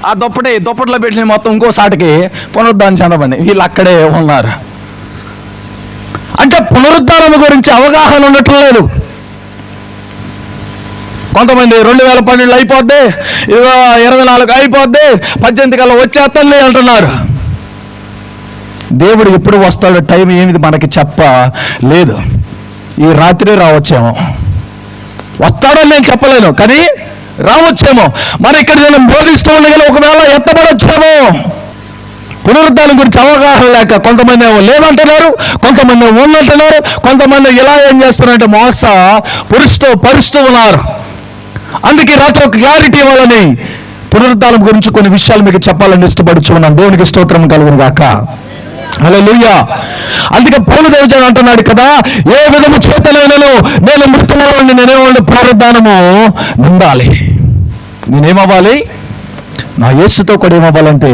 ఆ దుప్పట్లో పెట్టిన మొత్తం ఇంకో సాటికి పునరుద్ధానం చెందమని వీళ్ళు అక్కడే ఉన్నారు. అంటే పునరుద్ధానం గురించి అవగాహన ఉండటం లేదు. కొంతమంది 2012 అయిపోద్ది, 24 అయిపోద్ది, 18 కల్లా వచ్చేస్తానులే అంటున్నారు. దేవుడు ఎప్పుడు వస్తాడో టైం ఏమిది మనకి లేదు. ఈ రాత్రి రావచ్చేమో, వస్తాడో నేను చెప్పలేను, కానీ రావచ్చేమో. మన ఇక్కడ నేను బోధిస్తూ ఉండగల ఒకవేళ ఎత్తబడొచ్చేమో. పునరుద్ధానం గురించి అవగాహన లేక కొంతమంది ఏమో లేదంటున్నారు, కొంతమంది ఉన్నట్టున్నారు, కొంతమంది ఇలా ఏం చేస్తున్నారంటే పరుస్తూ ఉన్నారు. అందుకే రాత్రి ఒక క్లారిటీ ఇవ్వాలని పునరుద్ధానం గురించి కొన్ని విషయాలు మీకు చెప్పాలని ఇష్టపడుచున్నాను. దేవునికి స్తోత్రం కలుగును గాక. హల్లెలూయా. అందుకే పౌలు దైవజనుడు అంటున్నాడు కదా, ఏ విధము చేతనైనను నేను మృతులలోని నేనేవాళ్ళు పునరుద్ధానము ఉండాలి. నేనేమవ్వాలి, నా యేసుతో కూడా ఏమవ్వాలంటే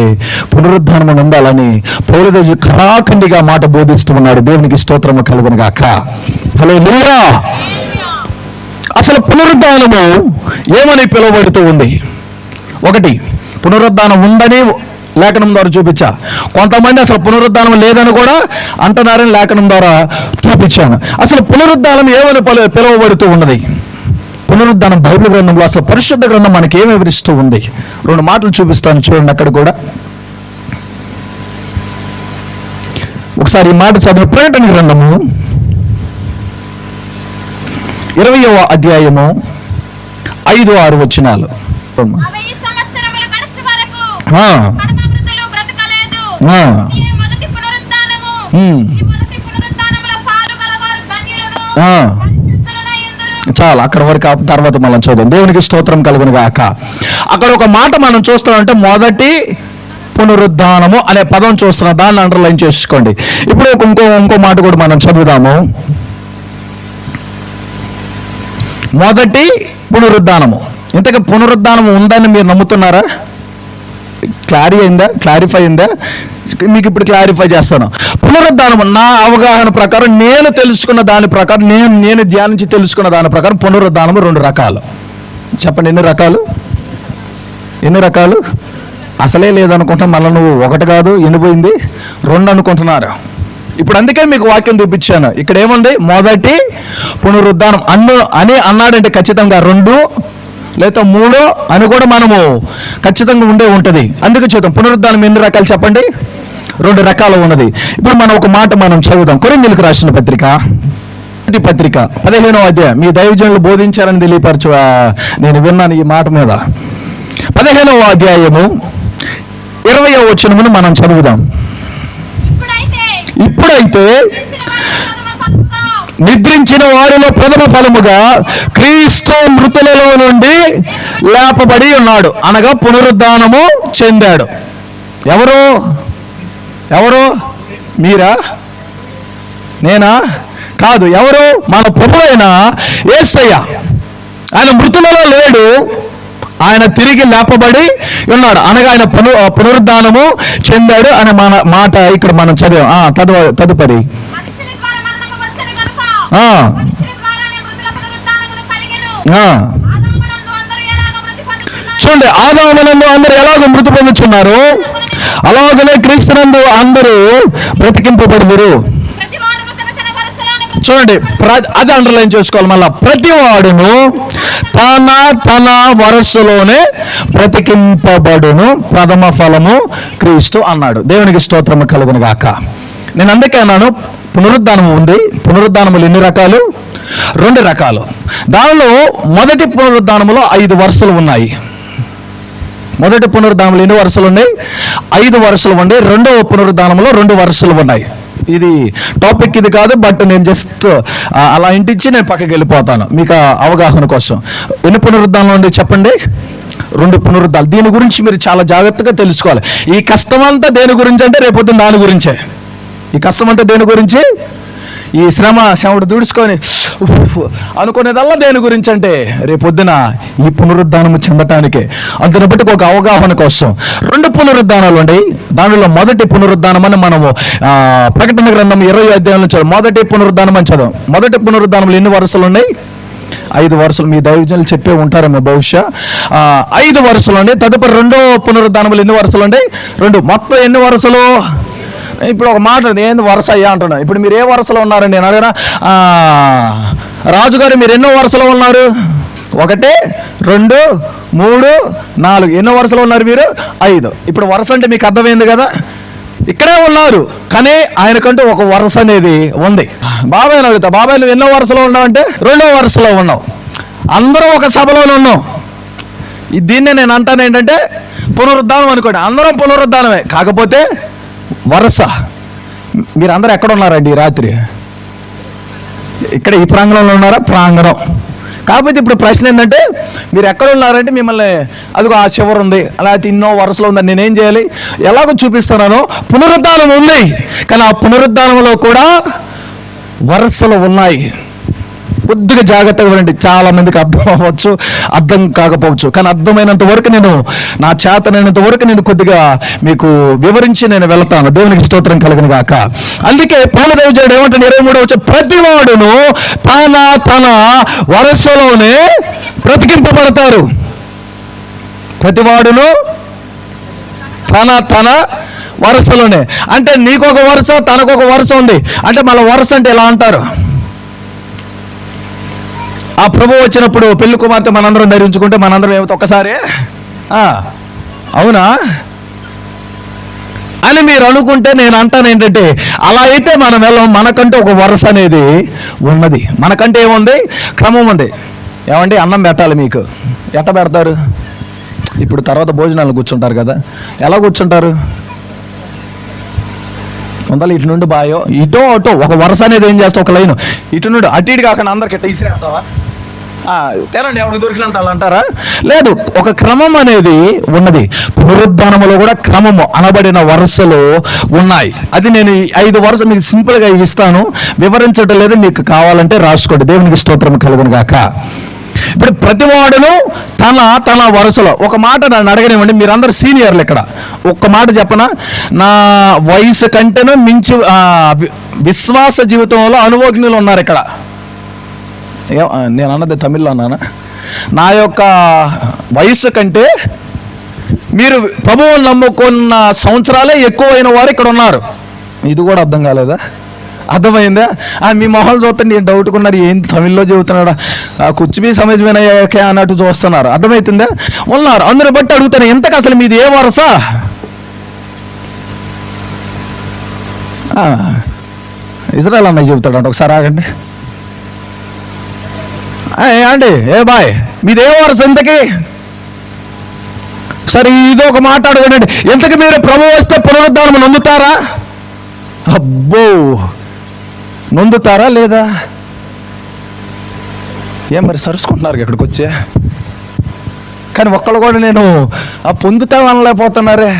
పునరుద్ధానము ఉండాలని పౌలు దైవజనుడు ఖరాఖండిగా మాట బోధిస్తూ ఉన్నాడు. దేవునికి స్తోత్రము కలుగును గాక. హల్లెలూయా. అసలు పునరుద్ధానము ఏమని పిలువబడుతూ ఉంది? ఒకటి, పునరుద్ధానం ఉందని లేఖనం ద్వారా చూపించా. కొంతమంది అసలు పునరుద్ధానం లేదని కూడా అంటున్నారని లేఖనం ద్వారా చూపించాను. అసలు పునరుద్ధానం ఏమని పిలువబడుతూ ఉన్నది? పునరుద్ధానం బైబిల్ గ్రంథంలో అసలు పరిశుద్ధ గ్రంథం మనకి ఏమి వివరిస్తూ ఉంది? 2 మాటలు చూపిస్తాను చూడండి. అక్కడ కూడా ఒకసారి ఈ మాట చదివి. ప్రకటన గ్రంథము 20వ అధ్యాయము 5-6 వచనాలు. చాలా అక్కడ వరకు తర్వాత మనం చూద్దాం. దేవునికి స్తోత్రం కలుగును గాక. అక్కడ ఒక మాట మనం చూస్తామంటే మొదటి పునరుద్ధానము అనే పదం చూస్తున్నాం, దాన్ని అండర్లైన్ చేసుకోండి. ఇప్పుడు ఇంకో మాట కూడా మనం చదువుదాము. మొదటి పునరుద్ధానము. ఇంతకీ పునరుద్ధానము ఉందని మీరు నమ్ముతున్నారా? క్లారిఫై అయిందా? మీకు ఇప్పుడు క్లారిఫై చేస్తాను. పునరుద్ధానం నా అవగాహన ప్రకారం, నేను తెలుసుకున్న దాని ప్రకారం, నేను ధ్యానించి తెలుసుకున్న దాని ప్రకారం పునరుద్ధానము 2 రకాలు. చెప్పండి, ఎన్ని రకాలు? అసలే లేదనుకుంటా, మళ్ళీ నువ్వు 1 కాదు, ఎనిపోయింది 2 అనుకుంటున్నారు. ఇప్పుడు అందుకే మీకు వాక్యం చూపించాను. ఇక్కడ ఏముంది? మొదటి పునరుద్ధానం అని అన్నాడంటే ఖచ్చితంగా 2 లేదా 3 అని కూడా మనము ఖచ్చితంగా ఉంటుంది. అందుకే చూద్దాం పునరుద్ధానం ఎన్ని రకాలు చెప్పండి. 2 రకాలు ఉన్నది. ఇప్పుడు మనం ఒక మాట మనం చదువుదాం. కొరింథీయులకు రాసిన పత్రిక 15వ అధ్యాయం. మీ దైవజనులు బోధించారని తెలియపరచు, నేను విన్నాను ఈ మాట మీద. 15వ అధ్యాయము 20వ వచనమును మనం చదువుదాం. ఇప్పుడైతే నిద్రించిన వారిలో ప్రథమ ఫలముగా క్రీస్తు మృతులలో నుండి లేపబడి ఉన్నాడు, అనగా పునరుద్ధానము చెందాడు. ఎవరు? మీరా? నేనా? కాదు. ఎవరు? మన ప్రభువైన యేసయ్య. ఆయన మృతులలో లేడు, ఆయన తిరిగి లేపబడి ఉన్నాడు, అనగా ఆయన పునరుద్ధానము చెందాడు అనే మాట ఇక్కడ మనం చదివాం. తదుపరి చూడండి, ఆదామునందు అందరూ ఎలాగ మృతి పొందుచున్నారు, అలాగనే క్రీస్తునందు అందరూ బ్రతికింపబడుదురు. చూడండి, అది అండర్లైన్ చేసుకోవాలి. మళ్ళా ప్రతివాడును తన తన వరసలోనే బ్రతికింపబడును, ప్రథమ ఫలము క్రీస్తు అన్నాడు. దేవునికి స్తోత్రము కలుగును గాక. నేను అందుకే అన్నాను, పునరుద్ధానం ఉంది. పునరుద్ధానములు ఎన్ని రకాలు? 2 రకాలు. దానిలో మొదటి పునరుద్ధానములో 5 వరుసలు ఉన్నాయి. మొదటి పునరుద్ధానంలో ఎన్ని వరుసలు ఉన్నాయి? 5 వరుసలు ఉన్నాయి. రెండవ పునరుద్ధానంలో 2 వరుసలు ఉన్నాయి. ఇది టాపిక్ ఇది కాదు, బట్ నేను జస్ట్ అలా ఇంటించి నేను పక్కకి వెళ్ళిపోతాను మీకు అవగాహన కోసం. ఎన్ని పునరుద్ధానాలు ఉంది చెప్పండి? 2 పునరుద్ధానాలు. దీని గురించి మీరు చాలా జాగ్రత్తగా తెలుసుకోవాలి. ఈ కష్టమంతా దేని గురించి అంటే రేపొద్దున దాని గురించే. ఈ కష్టమంతా దేని గురించి? ఈ శ్రముడు దుడుచుకొని అనుకునేదల్లా దేని గురించి అంటే రేపొద్దున ఈ పునరుద్ధానము చెందటానికే. అందుని బట్టి ఒక అవగాహన కోసం 2 పునరుద్ధానాలు ఉన్నాయి. దానిలో మొదటి పునరుద్ధానం అని మనము ప్రకటన గ్రంథం 20 అధ్యాయంలో చదువు. మొదటి పునరుద్ధానం అని చదువు. మొదటి పునరుద్ధానంలో ఎన్ని వరుసలు ఉన్నాయి? 5 వరుసలు. మీ దైవజనులు చెప్పే ఉంటారేమో బహుశా. 5 వరుసలు ఉన్నాయి. తదుపరి రెండో పునరుద్ధానంలో ఎన్ని వరుసలు ఉన్నాయి? 2. మొత్తం ఎన్ని వరుసలు? ఇప్పుడు ఒక మాట ఏంది వరుస అయ్యా అంటున్నా. ఇప్పుడు మీరు ఏ వరుసలో ఉన్నారండి నేను అడిగినా, రాజుగారు మీరు ఎన్నో వరుసలో ఉన్నారు? 1, 2, 3, 4. ఎన్నో వరుసలో ఉన్నారు మీరు? 5. ఇప్పుడు వరుస అంటే మీకు అర్థమైంది కదా. ఇక్కడే ఉన్నారు కానీ ఆయనకంటూ ఒక వరుస అనేది ఉంది. బాబాయ్ అడుగుతా, బాబాయ్ నువ్వు ఎన్నో వరుసలో ఉన్నావు అంటే 2వ వరుసలో ఉన్నావు. అందరూ ఒక సభలోనే ఉన్నాం. దీన్నే నేను అంటాను ఏంటంటే పునరుద్ధానం అనుకోండి. అందరం పునరుద్ధానమే, కాకపోతే వరుస. మీరందరూ ఎక్కడ ఉన్నారండి ఈ రాత్రి? ఇక్కడ ఈ ప్రాంగణంలో ఉన్నారా? ప్రాంగణం. కాకపోతే ఇప్పుడు ప్రశ్న ఏంటంటే మీరు ఎక్కడ ఉన్నారంటే మిమ్మల్ని అదిగో ఆ చివరి ఉంది, అలా ఎన్నో వరుసలో ఉందని నేనేం చేయాలి? ఎలాగో చూపిస్తున్నాను. పునరుద్ధానం ఉంది కానీ ఆ పునరుద్ధానంలో కూడా వరుసలు ఉన్నాయి. కొద్దిగా జాగ్రత్తగా వినండి. చాలా మందికి అర్థం అవ్వచ్చు, అర్థం కాకపోవచ్చు. కానీ అర్థమైనంత వరకు నేను నా చేతనైనంత వరకు నేను కొద్దిగా మీకు వివరించి నేను వెళ్తాను. దేవునికి స్తోత్రం కలుగును గాక. అందుకే పౌలదేవుడు ఏమంటాడు 23వ ప్రతివాడును తన తన వరుసలోనే బ్రతికింపబడతారు. ప్రతివాడును తన తన వరుసలోనే. అంటే నీకొక వరుస, తనకొక వరుస ఉంది. అంటే మళ్ళీ వరుస అంటే ఎలా అంటారు? ఆ ప్రభు వచ్చినప్పుడు పెళ్లి కుమార్తె మనందరం ధరించుకుంటే మనందరం ఏమిటి ఒక్కసారి అవునా అని మీరు అనుకుంటే నేను అంటాను ఏంటంటే అలా అయితే మనం వెళ్ళం. మనకంటే ఒక వరుస అనేది ఉన్నది. మనకంటే ఏముంది? క్రమం ఉంది. ఏమండి అన్నం పెట్టాలి, మీకు ఎట్ట పెడతారు? ఇప్పుడు తర్వాత భోజనాలు కూర్చుంటారు కదా, ఎలా కూర్చుంటారు? ఉండాలి ఇటు నుండి బాయో ఇటో అటో ఒక వరుస అనేది ఏం చేస్తావు? ఒక లైన్ ఇటు నుండి అటు ఇటు కాకుండా అందరికి ఎట్ట ఇసిరేస్తావా? తేనండి ఎవరికి దొరికినంత అలా అంటారా? లేదు, ఒక క్రమం అనేది ఉన్నది. పునరుద్ధానములో కూడా క్రమము అనబడిన వరుసలు ఉన్నాయి. అది నేను 5 వరుస మీకు సింపుల్గా ఇస్తాను, వివరించడం లేదు. మీకు కావాలంటే రాసుకోండి. దేవునికి స్తోత్రం కలుగును గాక. ఇప్పుడు ప్రతివాడును తన తన వరుసలో. ఒక మాట నన్ను అడగనివ్వండి, మీరందరూ సీనియర్లు ఇక్కడ. ఒక్క మాట చెప్పనా, నా వయసు కంటేనూ మించి విశ్వాస జీవితంలో అనుభవజ్ఞులు ఉన్నారు ఇక్కడ. నేను అన్నది తమిళ్లో అన్నానా? నా యొక్క వయసు కంటే మీరు ప్రభువుని నమ్ముకున్న సంవత్సరాలే ఎక్కువైన వారు ఇక్కడ ఉన్నారు. ఇది కూడా అర్థం కాలేదా? అర్థమైందా? మీ మొహాలు చూస్తే నేను డౌట్కున్నారు, ఏంటి తమిళ్లో చెబుతున్నాడా, కుచ్చిబీ సమజమేనయ్యాకే అన్నట్టు చూస్తున్నారు. అర్థమవుతుందా? ఉన్నారు. అందరూ బట్టి అడుగుతాను, ఎంతకు అసలు మీది ఏ వరుస? ఇజ్రాయల్ అన్నయ్య చెబుతాడంట. ఒకసారి ఆగండి అండి. ఏ బాయ్ మీది ఏ వరుస ఎంతకి? సరే ఇది ఒక మాట అడగండి, ఎంతకి మీరు ప్రభు వస్తే పునరుద్ధానం నొందుతారా? అబ్బో, నొందుతారా లేదా? ఏం మరి సరుచుకుంటున్నారు ఇక్కడికి వచ్చే? కానీ ఒక్కళ్ళు కూడా నేను పొందుతామనలేకపోతున్నారే.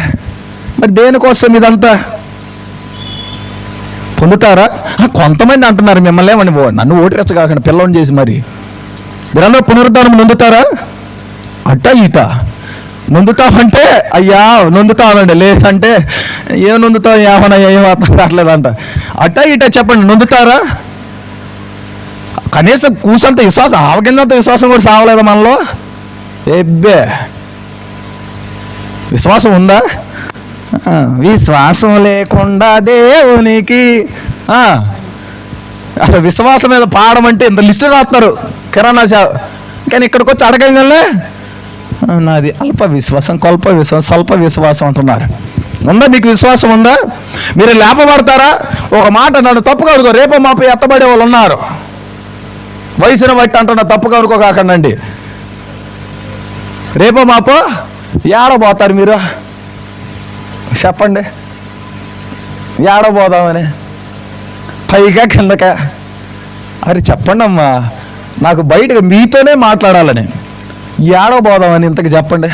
మరి దేనికోసం ఇదంతా? పొందుతారా? కొంతమంది అంటున్నారు మిమ్మల్ని ఏమని, నన్ను ఓటిరెచ్చ కాకుండా పిల్లని చేసి మరి మీరందరూ పునరుద్ధానం నొందుతారా? అట్ట ఇట నొందుతామంటే అయ్యా నొందుతామండి, లేదంటే ఏం నొందుతాం, ఏమన్నా ఏం అర్థం కావట్లేదంట. అట్ట ఇట చెప్పండి, నొందుతారా? కనీసం కూసంత విశ్వాసం, ఆవకిందంత విశ్వాసం కూడా సావలేదా మనలో? ఎబ్బే విశ్వాసం ఉందా? విశ్వాసం లేకుండా దేవునికి అసలు విశ్వాసం మీద పాడమంటే ఇంత లిస్టు రాస్తున్నారు కిరాణా కానీ ఇక్కడికి వచ్చి అడగంగానే నాది అల్ప విశ్వాసం, కొల్ప విశ్వాసం, స్వల్ప విశ్వాసం అంటున్నారు. ఉందా మీకు విశ్వాసం ఉందా? మీరు లేపబడతారా? ఒక మాట నన్ను తప్పుగా అనుకో, రేపు మాపై ఎత్తబడే వాళ్ళు ఉన్నారు. వయసును బట్టి అంటున్నా, తప్పుగా అనుకోకండి. రేపు మాపో ఏడబోతారు మీరు చెప్పండి, ఏడబోదామని పైగా కిందక? అరే చెప్పండి అమ్మా, నాకు బయటకు మీతోనే మాట్లాడాలని. ఏడబోదామని ఇంతకు చెప్పండి.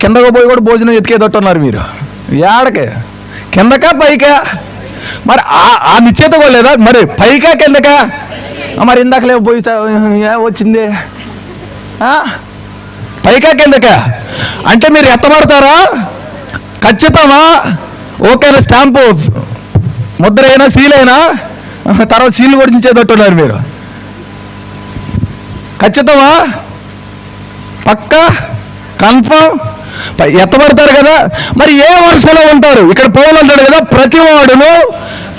కిందకు పోయి కూడా భోజనం ఎతికేదట్టున్నారు మీరు. ఏడకే? కిందకా పైకా? మరి ఆ నిశ్చేత కూడా లేదా? మరి పైకా కిందకా? మరి ఇందాకలే పోయి వచ్చింది పైకా కిందకా? అంటే మీరు ఎత్తబడతారా? ఖచ్చితమా? ఓకేనా? స్టాంపు ముద్ర అయినా సీల్ అయినా తర్వాత సీల్ కొట్టించేటట్టున్నారు మీరు. ఖచ్చితమా? పక్కా? కన్ఫర్మ్? ఎత్తబడతారు కదా. మరి ఏ వరుసలో ఉంటారు? ఇక్కడ పౌలు అంటాడు కదా, ప్రతి వాడును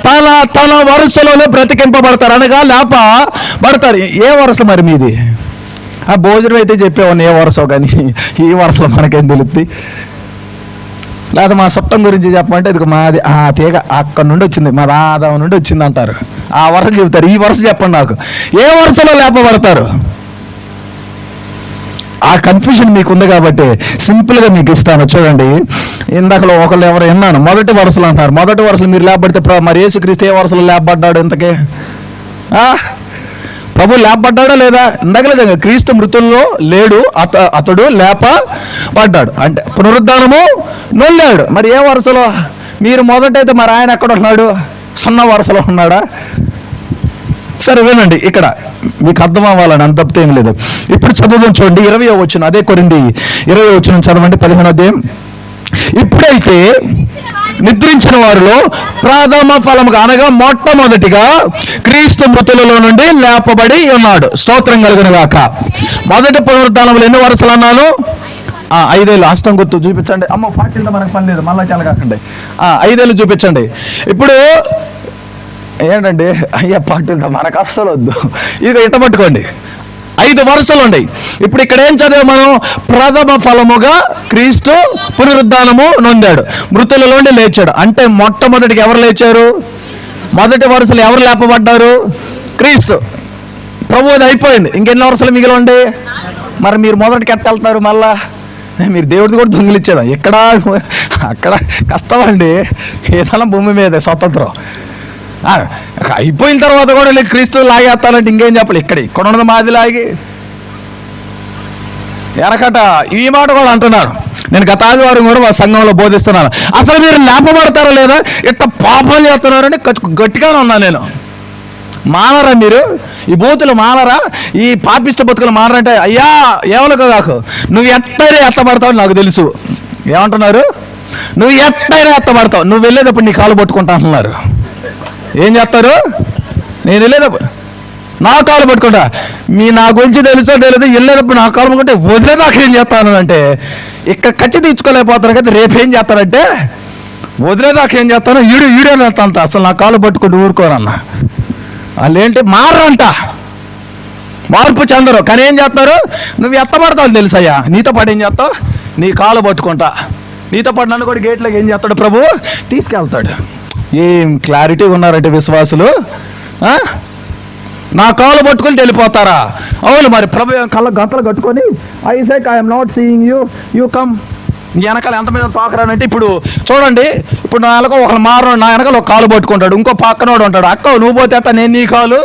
తన తన వరుసలోనే బ్రతికింపబడతారు అనగా లేపబడతారు. ఏ వరుస మరి మీది? ఆ భోజనం అయితే చెప్పేవాడిని ఏ వరుసో, కానీ ఈ వరుసలో మనకేం తెలుస్తుంది? లేదా మా చుట్టం గురించి చెప్పమంటే ఇది మాది ఆ తీగ అక్కడ నుండి వచ్చింది, మా దాదా నుండి వచ్చింది అంటారు. ఆ వరుస చెబుతారు. ఈ వరుస చెప్పండి నాకు, ఏ వరుసలో లేపబడతారు? ఆ కన్ఫ్యూజన్ మీకు ఉంది కాబట్టి సింపుల్గా మీకు ఇస్తాను. చూడండి, ఇందాకలో ఒకళ్ళు ఎవరు విన్నాను, మొదటి వరుసలు అంటారు. మొదటి వరుసలు మీరు లేపబడితే మరి యేసుక్రీస్తు ఏ వరుసలో లేపబడ్డాడు ఇంతకే? ప్రభు లేపబడ్డాడా లేదా? ఇందాకలే క్రీస్తు మృతుల్లో లేడు, అతడు లేపబడ్డాడు అంటే పునరుద్ధానము నొల్లాడు. మరి ఏ వరుసలో? మీరు మొదటైతే మరి ఆయన ఎక్కడ ఉన్నాడు? 0 వరుసలో ఉన్నాడా? సరే వినండి, ఇక్కడ మీకు అర్థం అవ్వాలని అంత తప్పితే ఏం లేదు. ఇప్పుడు చదువుదాం చూడండి, 20వ వచనం. అదే కొరింథీ 20వ వచనం చదవండి, 15వ అధ్యాయం. ఇప్పుడైతే నిద్రించిన వారిలో ప్రథమ ఫలముగా అనగా మొట్టమొదటిగా క్రీస్తు మృతులలో నుండి లేపబడి ఉన్నాడు. స్తోత్రం కలుగును గాక. మొదటి పునరుద్ధానములు ఎన్ని వరుసలు అన్నాను? 5 ఏళ్ళు. హస్తం గుర్తు చూపించండి. అమ్మ 40 మనకు పని లేదు, మళ్ళా కాకండి. 5 ఏళ్ళు చూపించండి. ఇప్పుడు ఏంటండి అయ్యా 40 మనకు అస్సలు వద్దు, ఇది ఇట పట్టుకోండి. 5 వరుసలు ఉన్నాయి. ఇప్పుడు ఇక్కడ ఏం చదివా మనం? ప్రథమ ఫలముగా క్రీస్తు పునరుద్ధానము నొందాడు, మృతులలోండి లేచాడు. అంటే మొట్టమొదటికి ఎవరు లేచారు? మొదటి వరుసలు ఎవరు లేపబడ్డారు? క్రీస్తు. ప్రభువుది అయిపోయింది, ఇంకెన్ని వరుసలు మిగిలిండి? మరి మీరు మొదటికి ఎట్ట వెళ్తారు? మళ్ళా మీరు దేవుడిది కూడా దొంగిలిచ్చేదా? ఇక్కడ అక్కడ కష్టమండి, ఏదైనా భూమి మీద స్వతంత్రం. అయిపోయిన తర్వాత కూడా క్రీస్తు లాగేస్తానంటే ఇంకేం చెప్పాలి? ఇక్కడ ఉన్నది మాది లాగి ఎనకట ఈ మాట కూడా అంటున్నారు. నేను గత ఆదివారం కూడా మా సంఘంలో బోధిస్తున్నాను. అసలు మీరు లేపబడతారా లేదా? ఇట్ట పాపం చేస్తున్నారని గట్టిగానే ఉన్నాను నేను. మానరా మీరు? ఈ బూతులు మానరా? ఈ పాపిష్ట బతుకులు మానరంటే అయ్యా ఏమనుకో కాకు, నువ్వు ఎట్టైనా ఎత్తబడతావు నాకు తెలుసు. ఏమంటున్నారు? నువ్వు ఎట్టైనా ఎత్తబడతావు. నువ్వు వెళ్ళేటప్పుడు నీ కాలు పట్టుకుంటా అంటున్నారు. ఏం చేస్తారు? నేను వెళ్ళేటప్పుడు నా కాలు పట్టుకుంటా. నా గురించి తెలుసో తెలియదు, వెళ్ళేటప్పుడు నా కాలు పట్టుకుంటే వదిలేదాకా ఏం చేస్తాను అంటే ఇక్కడ ఖచ్చితంగా తీర్చుకోలేకపోతాను కదా. రేపు ఏం చేస్తానంటే వదిలేదాకా ఏం చేస్తాను, ఈడేని వెళ్తాంత. అసలు నా కాలు పట్టుకుంటూ ఊరుకోరన్న. వాళ్ళు ఏంటి మారంట, మార్పు చెందరు. కానీ ఏం చేస్తారు? నువ్వు ఎత్తబడతావు తెలుసయ్యా, నీతో పాటు ఏం చేస్తావు? నీ కాలు పట్టుకుంటా. నీతో పాటు నన్ను కూడా గేట్లోకి ఏం చేస్తాడు? ప్రభు తీసుకెళ్తాడు. ఏం క్లారిటీగా ఉన్నారంటే విశ్వాసులు. నా కాలు పట్టుకొని వెళ్ళిపోతారా? అవును, మరి ప్రభు కళ్ళ గంటలు కట్టుకొని I'm not seeing you come. వెనకాల ఎంత మీద తాకరానంటే ఇప్పుడు చూడండి, ఇప్పుడు నా వెనక ఒకరు మారు, నా వెనకాల ఒక కాలు పట్టుకుంటాడు, ఇంకో పక్కనోడు ఉంటాడు, అక్క నువ్వు పోతే అట్ట నేను నీ కాలు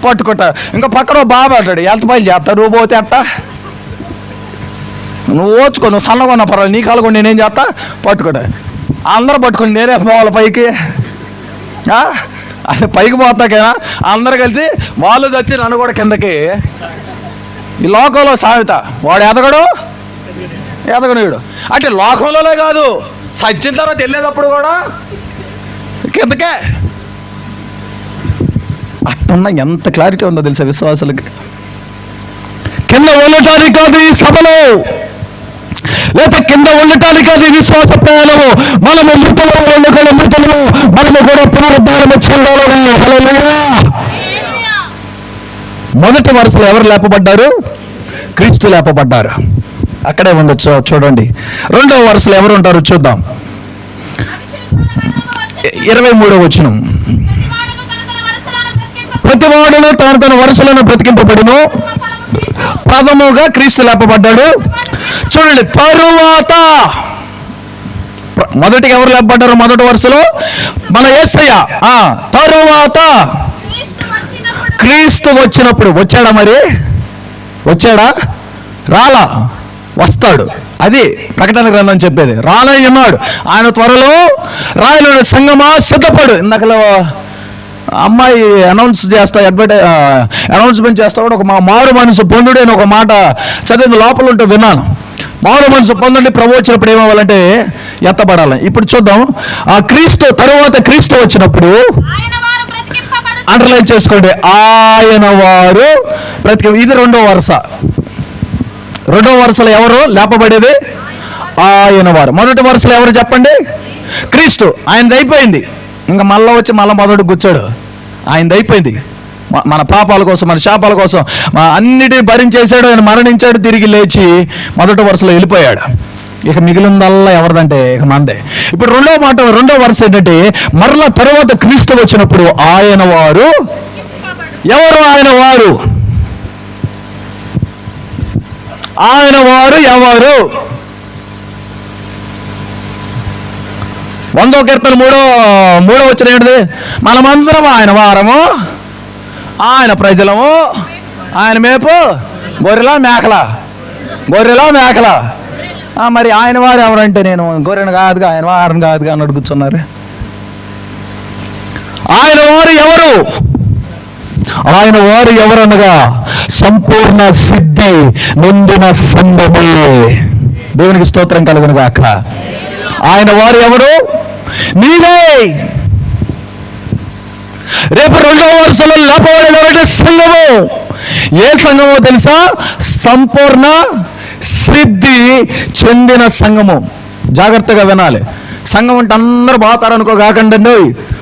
పట్టుకుంటా. ఇంకో పక్కన బాబు అంటాడు, ఎంత పైలు చేస్తా, నువ్వు పోతే అట్ట, నువ్వు ఓచుకో, నువ్వు సన్నగా ఉన్నా పర్వాలేదు, నీ కాలు కూడా నేనేం చేస్తా పట్టుకుంటా. అందరూ పట్టుకుని నేనే పోవాలి పైకి. అది పైకి పోతాకైనా అందరు కలిసి వాళ్ళు తెచ్చి నన్ను కూడా కిందకి. ఈ లోకంలో సామెత, వాడు ఎదగనీయుడు అంటే లోకంలోనే కాదు, సచ్చిన తర్వాత వెళ్ళేటప్పుడు కూడా కిందకే. అట్టున్న ఎంత క్లారిటీ ఉందో తెలుసా విశ్వాసులకి? కింద వెళ్ళటానికి కాదు ఈ సభలో, లేకపోతే కింద ఉండటానికి అది విశ్వాస ప్రయాణము. మనము మృతులు వండుకొని మృతులు మనము కూడా పునరుద్ధారము చెందాలని. హల్లెలూయా. మొదటి వరుసలో ఎవరు లేపబడ్డారు? క్రీస్తు లేపబడ్డారు. అక్కడే ఉండొచ్చు, చూడండి. రెండవ వరుసలో ఎవరు ఉంటారు చూద్దాం. 23వ వచనం. ప్రతివాడును తన వరుసలను బ్రతికింపబడును. ప్రథముగా క్రీస్తు లేపబడ్డాడు. చూడండి, తరువాత మొదటిగా ఎవరు లేపబడ్డారు? మొదటి వరుసలో మన యేసయ్య. తరువాత క్రీస్తు వచ్చినప్పుడు. వచ్చాడా? మరి వచ్చాడా? రాలా, వస్తాడు. అది ప్రకటన గ్రంథం చెప్పేది. రానై ఉన్నాడు, ఆయన త్వరలో రాయలు. సంగమా సిద్ధపడు. ఇందాకలో అమ్మాయి అనౌన్స్మెంట్ చేస్తా కూడా ఒక మారు మనసు పొందుడు అని ఒక మాట చదివింది, లోపల ఉంటే విన్నాను. మారు మనసు పొందండి, ప్రభు వచ్చినప్పుడు ఏమవ్వాలంటే ఎత్తబడాలి. ఇప్పుడు చూద్దాం. ఆ క్రీస్తు తరువాత క్రీస్తు వచ్చినప్పుడు అండర్లైన్ చేసుకోండి, ఆయన వారు ఇది రెండో వరుస. రెండో వరుసలో ఎవరు లేపబడేది? ఆయన వారు. మొదటి వరుసలో ఎవరు చెప్పండి? క్రీస్తు. ఆయనది అయిపోయింది. ఇంకా మళ్ళీ వచ్చి మళ్ళీ మొదటి కూర్చోడు. ఆయనది అయిపోయింది. మన పాపాల కోసం, మన శాపాల కోసం అన్నిటిని భరించేశాడు. ఆయన మరణించాడు, తిరిగి లేచి మొదటి వరుసలో వెళ్ళిపోయాడు. ఇక మిగిలిందల్లా ఎవరిదంటే ఇక మందే. ఇప్పుడు రెండో వరుస ఏంటంటే, మరలా తర్వాత క్రీస్తు వచ్చినప్పుడు ఆయన వారు. ఎవరు ఆయన వారు? ఆయన వారు ఎవరు? 100వ కీర్తన 3వ వచనం ఏంటిది? మనమందరం ఆయన వారము, ఆయన ప్రజలము, ఆయన మేపు గొర్రెలా మేకల. మరి ఆయన వారు ఎవరంటే, నేను గొర్రెను కాదుగా, ఆయన వారిని కాదుగా అని అడుగుతున్నారు. ఆయన వారు ఎవరు? ఆయన వారు ఎవరనగా సంపూర్ణ సిద్ధి నొందిన సంఘమే. దేవునికి స్తోత్రం కలుగును గాక. ఆయన వారు ఎవరు? నీవే. రేపు రెండవ వరుసలో లేపబడేది సంఘము. ఏ సంఘమో తెలుసా? సంపూర్ణ సిద్ధి చెందిన సంఘము. జాగ్రత్తగా వినాలి. సంఘం అంటే అందరూ బాగుతారనుకో కాకండి.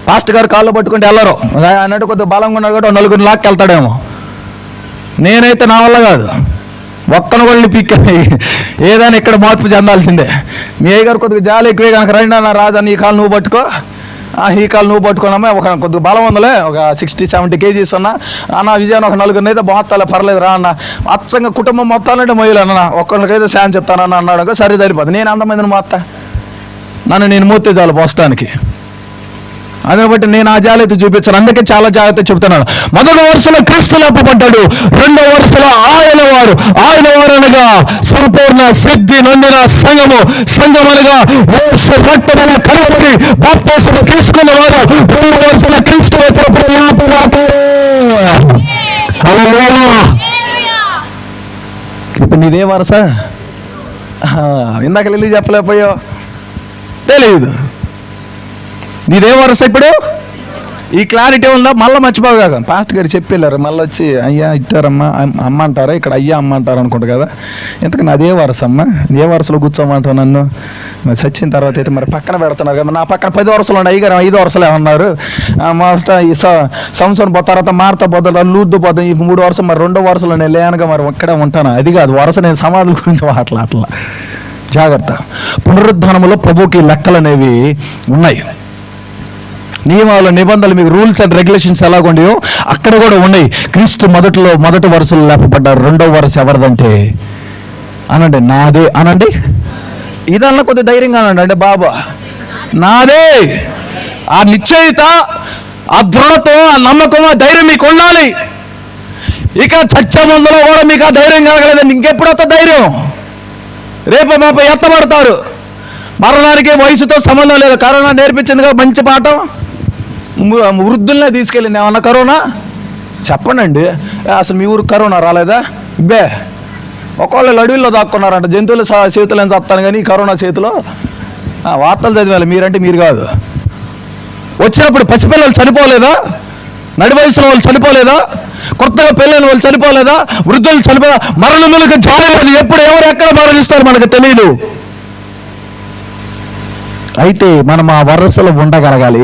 పాస్టర్ గారు కాళ్ళు పట్టుకుంటే వెళ్ళరు అన్నట్టు కొద్దిగా బలంగా ఉన్నాడు కూడా నలుగురు లాక్కి వెళ్తాడేమో. నేనైతే నా వల్ల కాదు, ఒక్కను కూడా పిక్ ఏదైనా ఇక్కడ మార్పు చెందాల్సిందే. మీ అయ్యగారు కొద్దిగా జాలి ఎక్కువే కనుక రండి అన్న, రాజా నీ కాలు నువ్వు పట్టుకో, ఈ కాలు నువ్వు పట్టుకున్నామా, ఒక కొద్దిగా బలం ఉందలే, ఒక 60-70 kgs ఉన్నా అన్న, విజయాన్ని ఒక నలుగురిని అయితే బాగుతాలే పర్లేదు రా అన్న, అచ్చంగా కుటుంబం మొత్తాలంటే మొయ్యలు అన్న, ఒక్కరికైతే శాన్ చెప్తానన్న అన్నాడు. సరే సరిపోతుంది. నేను అంతమందిని మొత్తా, నేను మూర్తి చాలు పోస్తానికి. అదే బట్టి నేను ఆ జాగ్రత్త చూపించాను. అందుకే చాలా జాగ్రత్త చెబుతున్నాను. మొదటి వరుసలో క్రీస్తు లేపబడ్డాడు. రెండవ వరుసలో ఆయన వారు అనగా సంపూర్ణ సిద్ధి నొందిన సంఘము. సంఘం అనగా రక్తమైన కలవరి బాప్తిస్మం తీసుకున్న వారు. రెండవ వరుసలో క్రీస్తు ఇప్పుడు నీదే వరుస. ఇందాక వెళ్ళి చెప్పలేకపోయావు, తెలియదు నీదే వరుస. ఇప్పుడు ఈ క్లారిటీ ఉందా? మళ్ళీ మర్చిపోగా పాస్టర్ గారు చెప్పి వెళ్ళారు, మళ్ళీ వచ్చి అయ్యా ఇచ్చారమ్మా అమ్మ అంటారా, ఇక్కడ అయ్యా అమ్మ అంటారు అనుకుంటా కదా. ఇంతకు నాదే వరుస అమ్మ, ఏ వరుసలో కూర్చోమంటావు నన్ను? మరి చచ్చిన తర్వాత అయితే మరి పక్కన పెడుతున్నారు కదా. నా పక్కన 10 వరుసలు ఉన్నాయి, అయ్యగారు 5 వరుసలే ఉన్నారు. మొదట ఈ సంవత్సరం పోతే తర్వాత మారుతా పోతా లూద్దు పోతాం. ఈ 3 వరుస మరి 2వ వరుసలో నేను లేనుగా మరి ఇక్కడే ఉంటాను. అది కాదు వరుస, నేను సమాధుల గురించి అట్లా జాగ్రత్త. పునరుద్ధానములో ప్రభుకి లెక్కలు అనేవి ఉన్నాయి, నియమాలు నిబంధనలు, మీకు రూల్స్ అండ్ రెగ్యులేషన్స్ ఎలాగుండయో అక్కడ కూడా ఉన్నాయి. క్రీస్తు మొదటి వరుసలో లేపబడ్డారు. రెండవ వరుస ఎవరిదంటే అనండి, నాదే అనండి. ఇదన్నా కొద్దిగా ధైర్యంగా అనండి. అంటే బాబా నాదే. ఆ నిశ్చయిత, ఆ దృఢత, ఆ నమ్మకం, ఆ ధైర్యం మీకు ఉండాలి. ఇక చచ్చే ముందులో కూడా మీకు ఆ ధైర్యం కలగలేదండి, ఇంకెప్పుడొస్తా ధైర్యం? రేపు మాప ఎత్తబడతారు. మరణానికి వయసుతో సంబంధం లేదు. కరోనా నేర్పించిందిగా మంచి పాఠం. వృద్ధుల్నే తీసుకెళ్ళింది ఏమన్నా కరోనా? చెప్పండి. అసలు మీ ఊరికి కరోనా రాలేదా? ఇబ్బే ఒకళ్ళు అడవిలో దాక్కున్నారంట, జంతువుల చేతులు అని చెప్తాను కానీ కరోనా చేతిలో. వార్తలు చదివాలి, మీరంటే మీరు కాదు. వచ్చినప్పుడు పసిపిల్లలు చనిపోలేదా? నడి వయసులో వాళ్ళు చనిపోలేదా? కొత్తగా పెళ్ళైన వాళ్ళు చనిపోలేదా? వృద్ధులు చనిపోలేదా? మరణములకు జాడలేదు. ఎప్పుడు ఎవరు ఎక్కడ మరణిస్తారు మనకు తెలియదు. అయితే మనం ఆ వరుసలో ఉండగలగాలి.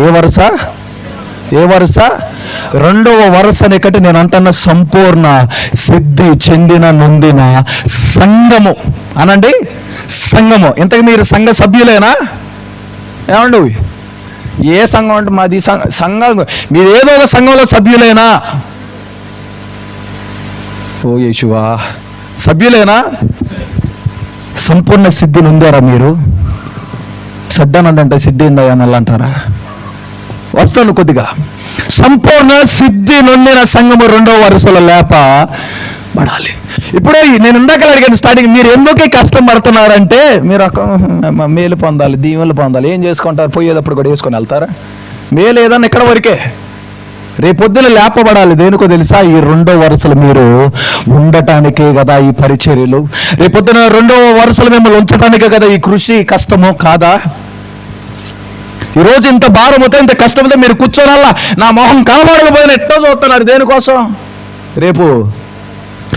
ఏ వరుస? రెండవ వరుసని కట్టి నేను అంటున్న సంపూర్ణ సిద్ధి చెందిన నొందిన సంఘము అనండి. సంఘము. ఇంతకు మీరు సంఘ సభ్యులేనా? ఏమండి, ఏ సంఘం అంటే మాది సంఘం. మీరు ఏదో ఒక సంఘంలో సభ్యులేనా? ఓ యేషువా, సభ్యులేనా? సంపూర్ణ సిద్ధి నొందారా మీరు? సద్దనందంటే సిద్ధి ఉందయ్యా మళ్ళీ అంటారా? వస్తాను కొద్దిగా. సంపూర్ణ సిద్ధి నొందిన సంఘము రెండవ వరుసలో లేపబడాలి. ఇప్పుడే నేను ఇందాక అడిగాను స్టార్టింగ్, మీరు ఎందుకు కష్టం పడుతున్నారంటే మీరు మేలు పొందాలి, దీవెనలు పొందాలి. ఏం చేసుకుంటారు? పోయేటప్పుడు కూడా వేసుకొని వెళ్తారా? మేలు ఏదన్నా ఇక్కడ వరకే. రేపొద్దున లేపబడాలి. దేనికో తెలుసా? ఈ రెండో వరుసలు మీరు ఉండటానికే కదా ఈ పరిచర్యలు. రేపొద్దున రెండవ వరుసలు మిమ్మల్ని ఉంచడానికే కదా ఈ కృషి, కష్టము కాదా? ఈరోజు ఇంత భారముతో ఇంత కష్టంతో మీరు కూర్చోనల్లా నా మొహం కనబడకపోయిన ఎట్టో చూస్తున్నారు. దేనికోసం? రేపు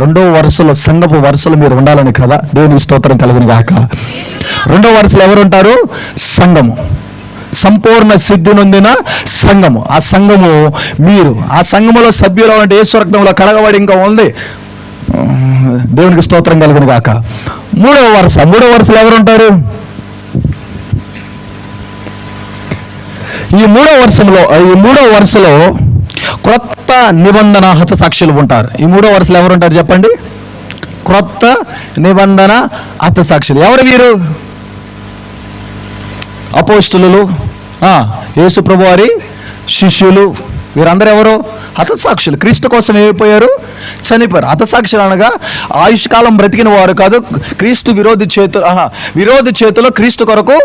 రెండవ వరుసలో సంఘపు వరుసలు మీరు ఉండాలని కదా. దేవుని స్తోత్రం కలుగును గాక. రెండవ వరుసలో ఎవరుంటారు? సంఘము. సంపూర్ణ సిద్ధి నొందిన సంఘము. ఆ సంఘము మీరు. ఆ సంఘములో సభ్యులు అంటే యేసు రక్తంలో కడగబడి ఇంకా ఉంది. దేవునికి స్తోత్రం కలుగును గాక. మూడవ వరుసలో ఎవరుంటారు? ఈ మూడవ వరుసలో క్రొత్త నిబంధన హతసాక్షులు ఉంటారు. ఈ మూడో వరుసలో ఎవరుంటారు చెప్పండి? క్రొత్త నిబంధన హతసాక్షులు. ఎవరు వీరు? అపోస్తలులు, యేసు ప్రభు వారి శిష్యులు. వీరందరూ ఎవరు? హతసాక్షులు. క్రీస్తు కోసం ఏమైపోయారు? చనిపోయారు. హతసాక్షులు అనగా ఆయుష్కాలం బ్రతికిన వారు కాదు, క్రీస్తు విరోధి చేతిలో క్రీస్తు కొరకు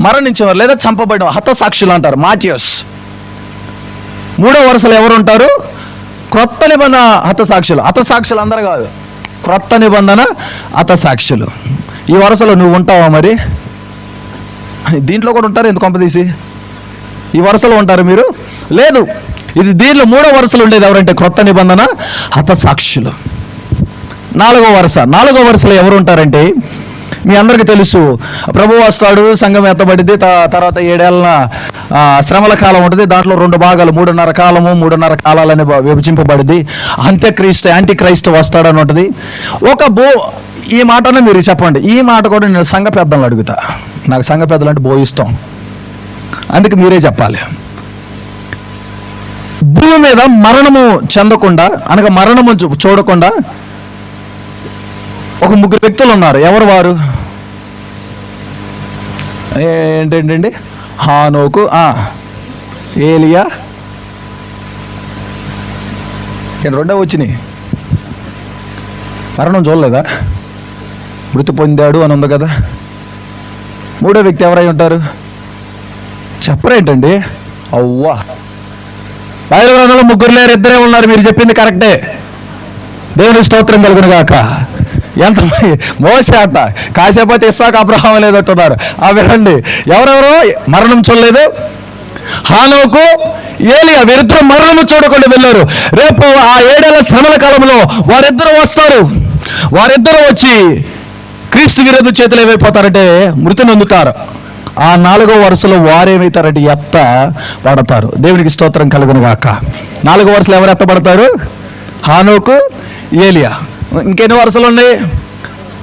మరణించేవారు లేదా చంపబడిన హతసాక్షులు అంటారు. మాథియోస్. మూడో వరుసలో ఎవరు ఉంటారు? క్రొత్త నిబంధన హతసాక్షులు. హతసాక్షులు అందరూ కాదు, క్రొత్త నిబంధన హతసాక్షులు. ఈ వరుసలో నువ్వు ఉంటావా? మరి దీంట్లో కూడా ఉంటారు. ఎందుకు కొంపదీసి ఈ వరుసలో ఉంటారు మీరు? లేదు. ఇది దీనిలో మూడో వరుసలు ఉండేది ఎవరంటే క్రొత్త నిబంధన హతసాక్షులు. నాలుగో వరుసలో ఎవరు ఉంటారంటే మీ అందరికీ తెలుసు. ప్రభువు వస్తాడు, సంఘం ఎత్తబడిద్ది, తర్వాత 7 ఏళ్ళ శ్రమల కాలం ఉంటుంది. దాంట్లో 2 భాగాలు, 3.5 కాలము 3.5 కాలాలని విభజింపబడింది. యాంటీ క్రైస్తు వస్తాడని ఉంటుంది. ఈ మాటనే మీరు చెప్పండి. ఈ మాట కూడా నేను సంఘ పెద్దలను అడుగుతా. నాకు సంఘ పెద్దలు అంటే ఇష్టం, అందుకే మీరే చెప్పాలి. భూమి మీద మరణము చెందకుండా అనగా మరణము చూడకుండా ఒక 3 వ్యక్తులు ఉన్నారు. ఎవరు వారు? ఏంటండి? హానోకు, ఏలియా, రెండో వచ్చినాయి. మరణం చూడలేదా? మృతి పొందాడు అని ఉంది కదా. మూడో వ్యక్తి ఎవరై ఉంటారు? చెప్పరేంటండి? అవ్వా, బైబిల్ గ్రంథంలో 3 లేరు, 2 ఉన్నారు. మీరు చెప్పింది కరెక్టే. దేవుని స్తోత్రం కలుగును గాక. ఎంత మోసే అంట, కాసేపటి ఇస్సాకు అబ్రహాము లేదంటున్నారు. వినండి, ఎవరెవరో మరణం చూడలేదు. హానోకు, ఏలియా వీరిద్దరు మరణము చూడకుండా వెళ్ళారు. రేపు ఆ 7 ఏళ్ల శ్రమల కాలంలో వారిద్దరూ వస్తారు. వారిద్దరూ వచ్చి క్రీస్తు విరోధి చేతులు ఏమైపోతారంటే మృతి నొందుతారు. ఆ 4వ వరుసలో వారేమవుతారంటే ఎత్తబడతారు. దేవునికి స్తోత్రం కలుగును గాక. 4వ వరుసలో ఎవరు ఎత్తబడతారు? హానోకు, ఏలియా. ఇంకెన్ని వరుసలు ఉన్నాయి?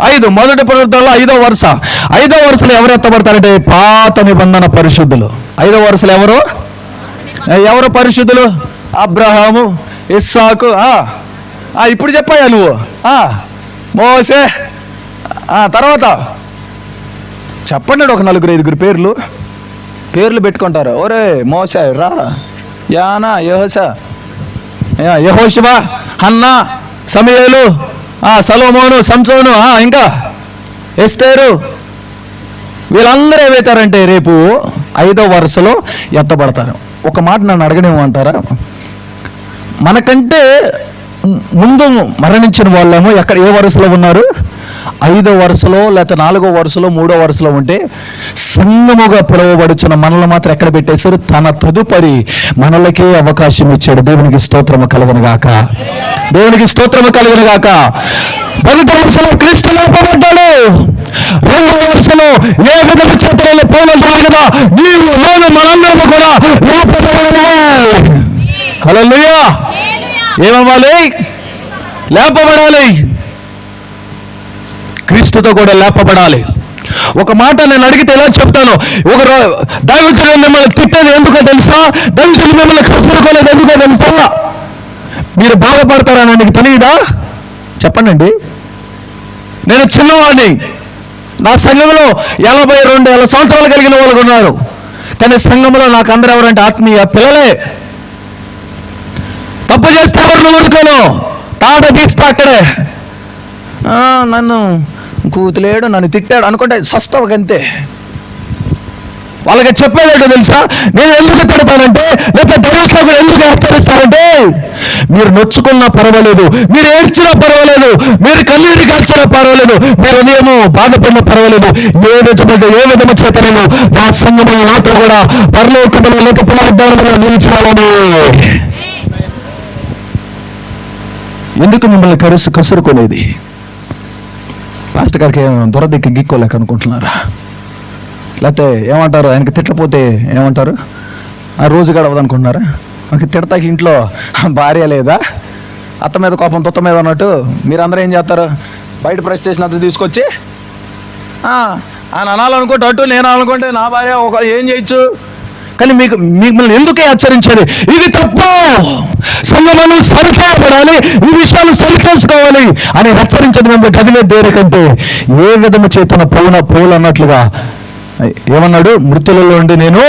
5. మొదటి పునరుద్ధరణలో 5వ వరుస. 5వ వరుసలో ఎవరు ఎత్తబడతారంటే పాత నిబంధన పరిశుద్ధులు. 5వ వరుసలో ఎవరు పరిశుద్ధులు? అబ్రహాము, ఇస్సాకు. ఇప్పుడు చెప్పాయా నువ్వు? మోసే. తర్వాత చెప్పండి, ఒక 4-5 పేర్లు పెట్టుకుంటారు. ఒరే మోసే రా, యానా, యెహోషువ, హన్నా, సమూయేలు, సొలొమోను, సంసోను, ఇంకా ఎస్తేరు. వీళ్ళందరూ ఏమవుతారంటే రేపు 5వ వరుసలో ఎత్తబడతారు. ఒక మాట నన్ను అడగనివ్వమంటారా? మనకంటే ముందు మరణించిన వాళ్ళేమో ఏ వరుసలో ఉన్నారు? 5వ వరుసలో లేకపోతే 4వ వరుసలో 3వ వరుసలో ఉంటే సంఘముగా పిలువబడుచున్న మనల్ని మాత్రం ఎక్కడ పెట్టేశారు? తన తదుపరి మనలకే అవకాశం ఇచ్చాడు. దేవునికి స్తోత్రము కలుగును గాక. దేవునికి స్తోత్రము కలుగును గాక. 1వ వరుసలో క్రీస్తు లేపబడ్డాడు. 2వ వరుసలో ఏ విధంగా చేతులలో పోవాలి కదా, నీవు నేను మనందరము కూడా లేపబడాలి. హల్లెలూయా. ఏమవ్వాలి? లేపబడాలి. క్రీస్తుతో కూడా లేపబడాలి. ఒక మాట నేను అడిగితే ఎలా చెప్తాను? ఒక దైవజనులు మిమ్మల్ని తిట్టేది ఎందుకో తెలుసా? దైవజనులు మిమ్మల్ని కసురుకోలేదు ఎందుకో తెలుసా? మీరు బాధపడతారని నీకు తెలియదా? చెప్పండి. నేను చిన్నవాడిని, నా సంఘంలో 82 సంవత్సరాలు కలిగిన వాళ్ళు ఉన్నారు. కానీ సంఘంలో నాకు అందరూ ఎవరంటే ఆత్మీయ పిల్లలే. తప్పు చేస్తే ఎవరిని ఊరుకోను, తాట తీస్తా అక్కడే. నన్ను కూతులేడు, నన్ను తిట్టాడు అనుకుంటే సస్తవకంతే. వాళ్ళకి చెప్పేదేటో తెలుసా? నేను ఎందుకు తిడతానంటే, లేకపోతే దైవసేవకులు ఎందుకు హెచ్చరిస్తారంటే, మీరు నొచ్చుకున్నా పర్వాలేదు, మీరు ఏడ్చినా పర్వాలేదు, మీరు కన్నీరు కాల్చినా పర్వాలేదు, మీరు ఉదయము బాధపడినా పర్వాలేదు, ఏ విధము చేత నేను నా సంఘములో నాతో కూడా పరలోకములో లేక పునరుద్ధరణలో నిలిచాలని. ఎందుకు మిమ్మల్ని కసురుకునేది? పాస్టర్ గారికి దొరదిక్కి గిక్కోలేక అనుకుంటున్నారా? లేకపోతే ఏమంటారు, ఆయనకి తిట్టపోతే ఏమంటారు, ఆ రోజు గడవదు అనుకుంటున్నారా? మాకు తిడతాకి ఇంట్లో భార్య లేదా, అత్త మీద కోపం తొత్త మీద అన్నట్టు మీరందరూ ఏం చేస్తారు? బయట ప్రెస్ చేసినంత తీసుకొచ్చి ఆయన అనాలనుకుంటే అటు, నేను అనుకుంటే నా భార్య ఏం చేయొచ్చు. కానీ మిమ్మల్ని ఎందుకే హెచ్చరించేది? ఇది తప్పు, సంఘమును సరిచేయబడాలి, ఈ విషయాలు సరిచేసుకోవాలి అని హెచ్చరించడం మిమ్మల్ని కదిలే దేనికంటే ఏ విధము చేతన పౌలు అన్నట్లుగా ఏమన్నాడు? మృతులలో ఉండి నేను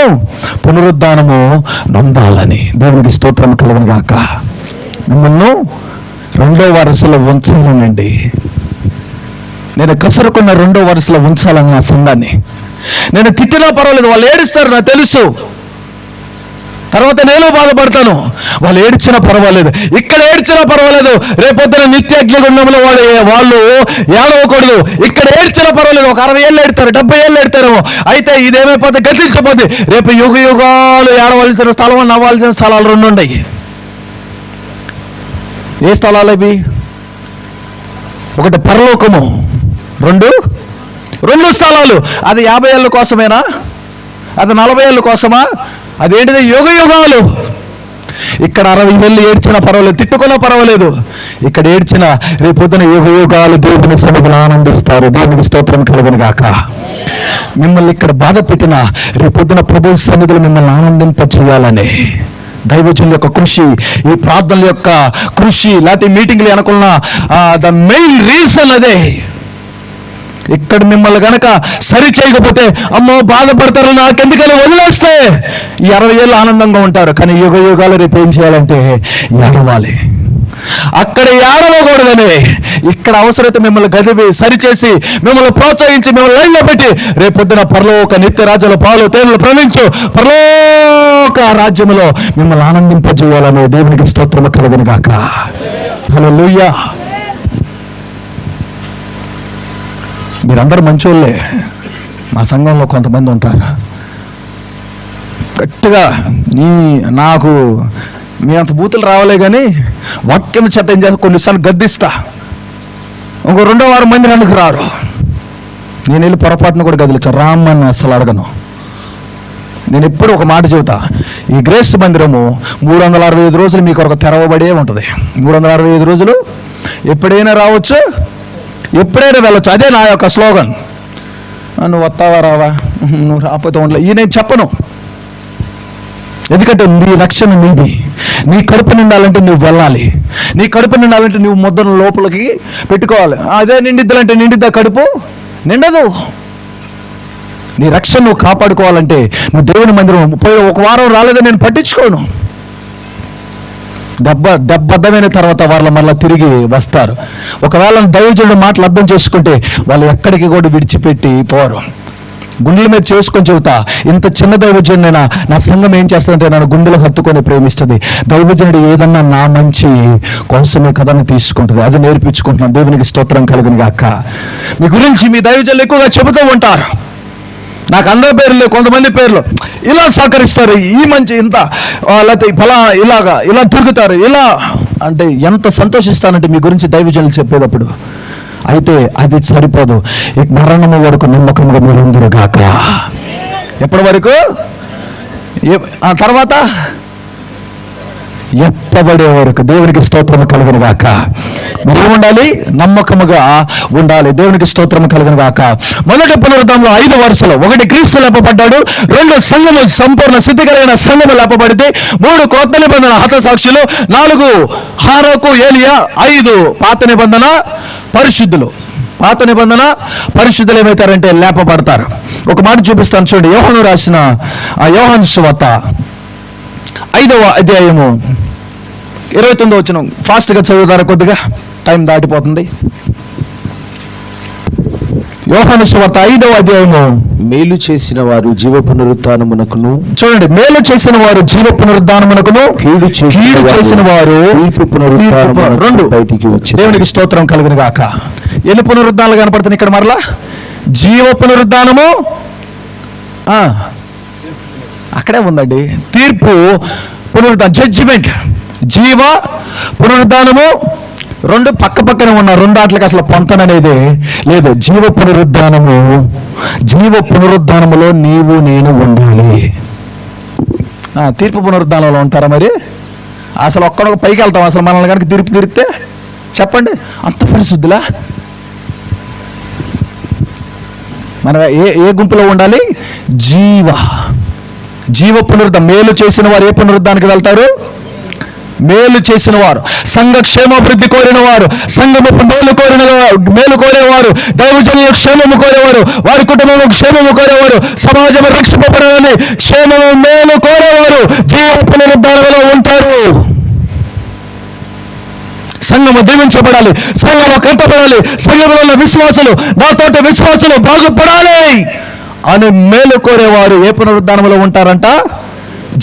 పునరుద్ధానము నొందాలని. దేవునికి స్తోత్రం కలుగును గాక. మిమ్మల్ని 2వ వరుసలో ఉంచాలనండి. నేను కసురుకున్న 2వ వరుసలో ఉంచాలని నా సంఘాన్ని. నేను తిట్టినా పర్వాలేదు, వాళ్ళు ఏడుస్తారు నాకు తెలుసు, తర్వాత నేను బాధపడతాను. వాళ్ళు ఏడ్చినా పర్వాలేదు, ఇక్కడ ఏడ్చినా పర్వాలేదు, రేపొద్దున నిత్య అగ్నిగుండంలో వాళ్ళు ఏడవకూడదు. ఇక్కడ ఏడ్చినా పర్వాలేదు, ఒక 60 ఏళ్ళు ఏడతారు, 70 ఏళ్ళు ఏడతారేమో. అయితే ఇదేమైపోతే గతించపోతే రేపు యుగ యుగాలు ఏడవలసిన స్థలం, నవ్వాల్సిన స్థలాలు 2 ఉన్నాయి. ఏ స్థలాలు అవి? ఒకటి పరలోకము, 2 స్థలాలు. అది 50 ఏళ్ళ కోసమేనా? అది 40 ఏళ్ళ కోసమా? అదేంటిది? యుగ యుగాలు. ఇక్కడ 60 ఏళ్ళు ఏడ్చినా పర్వాలేదు, తిట్టుకున్నా పర్వాలేదు, ఇక్కడ ఏడ్చిన రేపొద్దున యుగ యుగాలు దేవుని సన్నిధిలో ఆనందిస్తారు. దేవునికి స్తోత్రం కలుగును గాక. మిమ్మల్ని ఇక్కడ బాధ పెట్టిన రేపొద్దున ప్రభు సన్నిధిలో మిమ్మల్ని ఆనందింప చేయాలని దైవజనుల యొక్క కృషి, ఈ ప్రార్థనల యొక్క కృషి, లేకపోతే మీటింగ్లు అనుకున్న ద మెయిన్ రీజన్ అదే. ఇక్కడ మిమ్మల్ని గనక సరి చేయకపోతే అమ్మో బాధపడతారు, నాకెందుకని వదిలేస్తే ఈ 60 ఏళ్ళు ఆనందంగా ఉంటారు. కానీ యుగ యుగాలు రేపు ఏం చేయాలంటే ఏడవాలి. అక్కడ ఏడవకూడదని ఇక్కడ అవసరత మిమ్మల్ని గదివి సరిచేసి మిమ్మల్ని ప్రోత్సహించి మిమ్మల్ని లైన్లో పెట్టి రేపొద్దున పరలోక నిత్య రాజ్యాల పాలు తేనెలు ప్రవహించు పరలోక రాజ్యములో మిమ్మల్ని ఆనందింపజేయాలని దేవునికి స్తోత్రము కలుగును గాక. హల్లెలూయా. మీరందరూ మంచోళ్ళే. మా సంఘంలో కొంతమంది ఉంటారు గట్టిగా నాకు మీ అంత బూతులు రావాలే కానీ వాక్యం చేత ఏం చేస్తా, కొన్నిసార్లు గద్దిస్తా. ఇంకో 2 మంది నన్నుకు రారు. నేను వెళ్ళి పొరపాటును కూడా గదిలించాను, రామ్మని అసలు అడగను. నేను ఎప్పుడు ఒక మాట చెబుతా, ఈ గ్రేస్ మందిరము 365 రోజులు మీకు ఒక తెరవబడే ఉంటుంది. 365 రోజులు ఎప్పుడైనా రావచ్చు, ఎప్పుడైనా వెళ్ళొచ్చు. అదే నా యొక్క స్లోగన్. నువ్వు వస్తావా రావా, నువ్వు రాకపోతే ఉండలే, ఈ నేను చెప్పను. ఎందుకంటే నీ రక్షణ నీది. నీ కడుపు నిండాలంటే నువ్వు వెళ్ళాలి. నీ కడుపు నిండాలంటే నువ్వు ముద్దను లోపలికి పెట్టుకోవాలి. అదే నిండిద్దాలంటే నిండిద్దా? కడుపు నిండదు. నీ రక్షణ నువ్వు కాపాడుకోవాలంటే నువ్వు దేవుని మందిరం 1 వారం రాలేదని నేను పట్టించుకోను. దెబ్బద్దమైన తర్వాత వాళ్ళు మళ్ళీ తిరిగి వస్తారు. ఒకవేళ దైవజనుడు మాటలు అర్థం చేసుకుంటే వాళ్ళు ఎక్కడికి కూడా విడిచిపెట్టి పోరు. గుండెల మీద చేసుకొని చెబుతా, ఇంత చిన్న దైవజనుడైనా నా సంఘం ఏం చేస్తుందంటే నన్ను గుండెలు హత్తుకొని ప్రేమిస్తుంది. దైవజనుడు ఏదన్నా నా మంచి కోసమే కథను తీసుకుంటుంది, అది నేర్పించుకుంటున్నాను. దేవునికి స్తోత్రం కలుగును గాక. మీ గురించి మీ దైవజనులు ఎక్కువగా చెబుతూ ఉంటారు. నాకు అందరి పేర్లు, కొంతమంది పేర్లు ఇలా సహకరిస్తారు, ఈ మంచి ఇంత, లేకపోతే ఫలా ఇలాగా ఇలా తిరుగుతారు, ఇలా అంటే ఎంత సంతోషిస్తానంటే మీ గురించి దైవజనులు చెప్పేటప్పుడు. అయితే అది సరిపోదు. ఈ మరణము వరకు నమ్మకంగా మీరు ఉందరు గాక. ఎప్పటి వరకు? ఆ తర్వాత ఎత్తబడే వరకు. దేవునికి స్తోత్రం కలుగును గాక. మీరు ఉండాలి, నమ్మకముగా ఉండాలి. దేవునికి స్తోత్రం కలుగును గాక. మొదటి పునరుద్ధరణలో 5 వరుసలు: 1 క్రీస్తు లేపబడ్డాడు, 2 సంఘము సంపూర్ణ స్థితి కలిగిన సంఘము లేపబడితే, 3 క్రొత్త నిబంధన హతసాక్షులు, 4 హానోకు ఏలియా, 5 పాత నిబంధన పరిశుద్ధులు. పాత నిబంధన పరిశుద్ధులు ఏమవుతారంటే లేపబడతారు. ఒక మాట చూపిస్తాను చూడండి. యోహాను రాసిన యోహాను సువార్త 5వ అధ్యాయము 29వ వచనం. ఫాస్ట్గా చదువుతారా? కొద్దిగా టైం దాటిపోతుంది. యోహాను సువార్త 5వ అధ్యాయము. మేలు చేసిన వారు జీవ పునరుత్థానమునకును, చూడండి, మేలు చేసిన వారు జీవ పునరుద్ధానమునకును, కీడు చేసిన వారు తీర్పు పునరుత్థానమునకు 2 బయటికి వచ్చి. దేవునికి స్తోత్రం కలుగును గాక. ఎన్ని పునరుద్ధానాలు కనపడుతున్నాయి ఇక్కడ? మరలా జీవ పునరుద్ధానము అక్కడే ఉందండి. తీర్పు పునరుద్ధానం, జడ్జిమెంట్. జీవ పునరుద్ధానము 2 పక్క పక్కనే ఉన్న 2 ఆటలకి అసలు పొంతననేది లేదు. జీవ పునరుద్ధానము, జీవ పునరుద్ధానములో నీవు నేను ఉండాలి. తీర్పు పునరుద్ధానంలో ఉంటారా మరి? అసలు ఒక్కడొక పైకి వెళ్తాం. అసలు మనల్ని కనుక తీర్పు తీరితే చెప్పండి, అంత పరిశుద్ధులా? మన ఏ గుంపులో ఉండాలి? జీవ పునరుద్ధం. మేలు చేసిన వారు ఏ పునరుద్ధానికి వెళ్తారు? మేలు చేసిన వారు, సంఘ క్షేమాభివృద్ధి కోరిన వారు, సంఘము మేలు కోరేవారు, దైవజనుల క్షేమము కోరేవారు, వారి కుటుంబము క్షేమము కోరేవారు, సమాజము రక్షింపబడాలని క్షేమము మేలు కోరేవారు జీవ పునరుద్ధానంలో ఉంటారు. సంఘము దీవించబడాలి, సంఘము కట్టబడాలి, సంఘంలో ఉన్న విశ్వాసులు, నాతోటి విశ్వాసులు బాగుపడాలి అని మేలు కోరేవారు ఏ పునరుద్ధానంలో ఉంటారంట?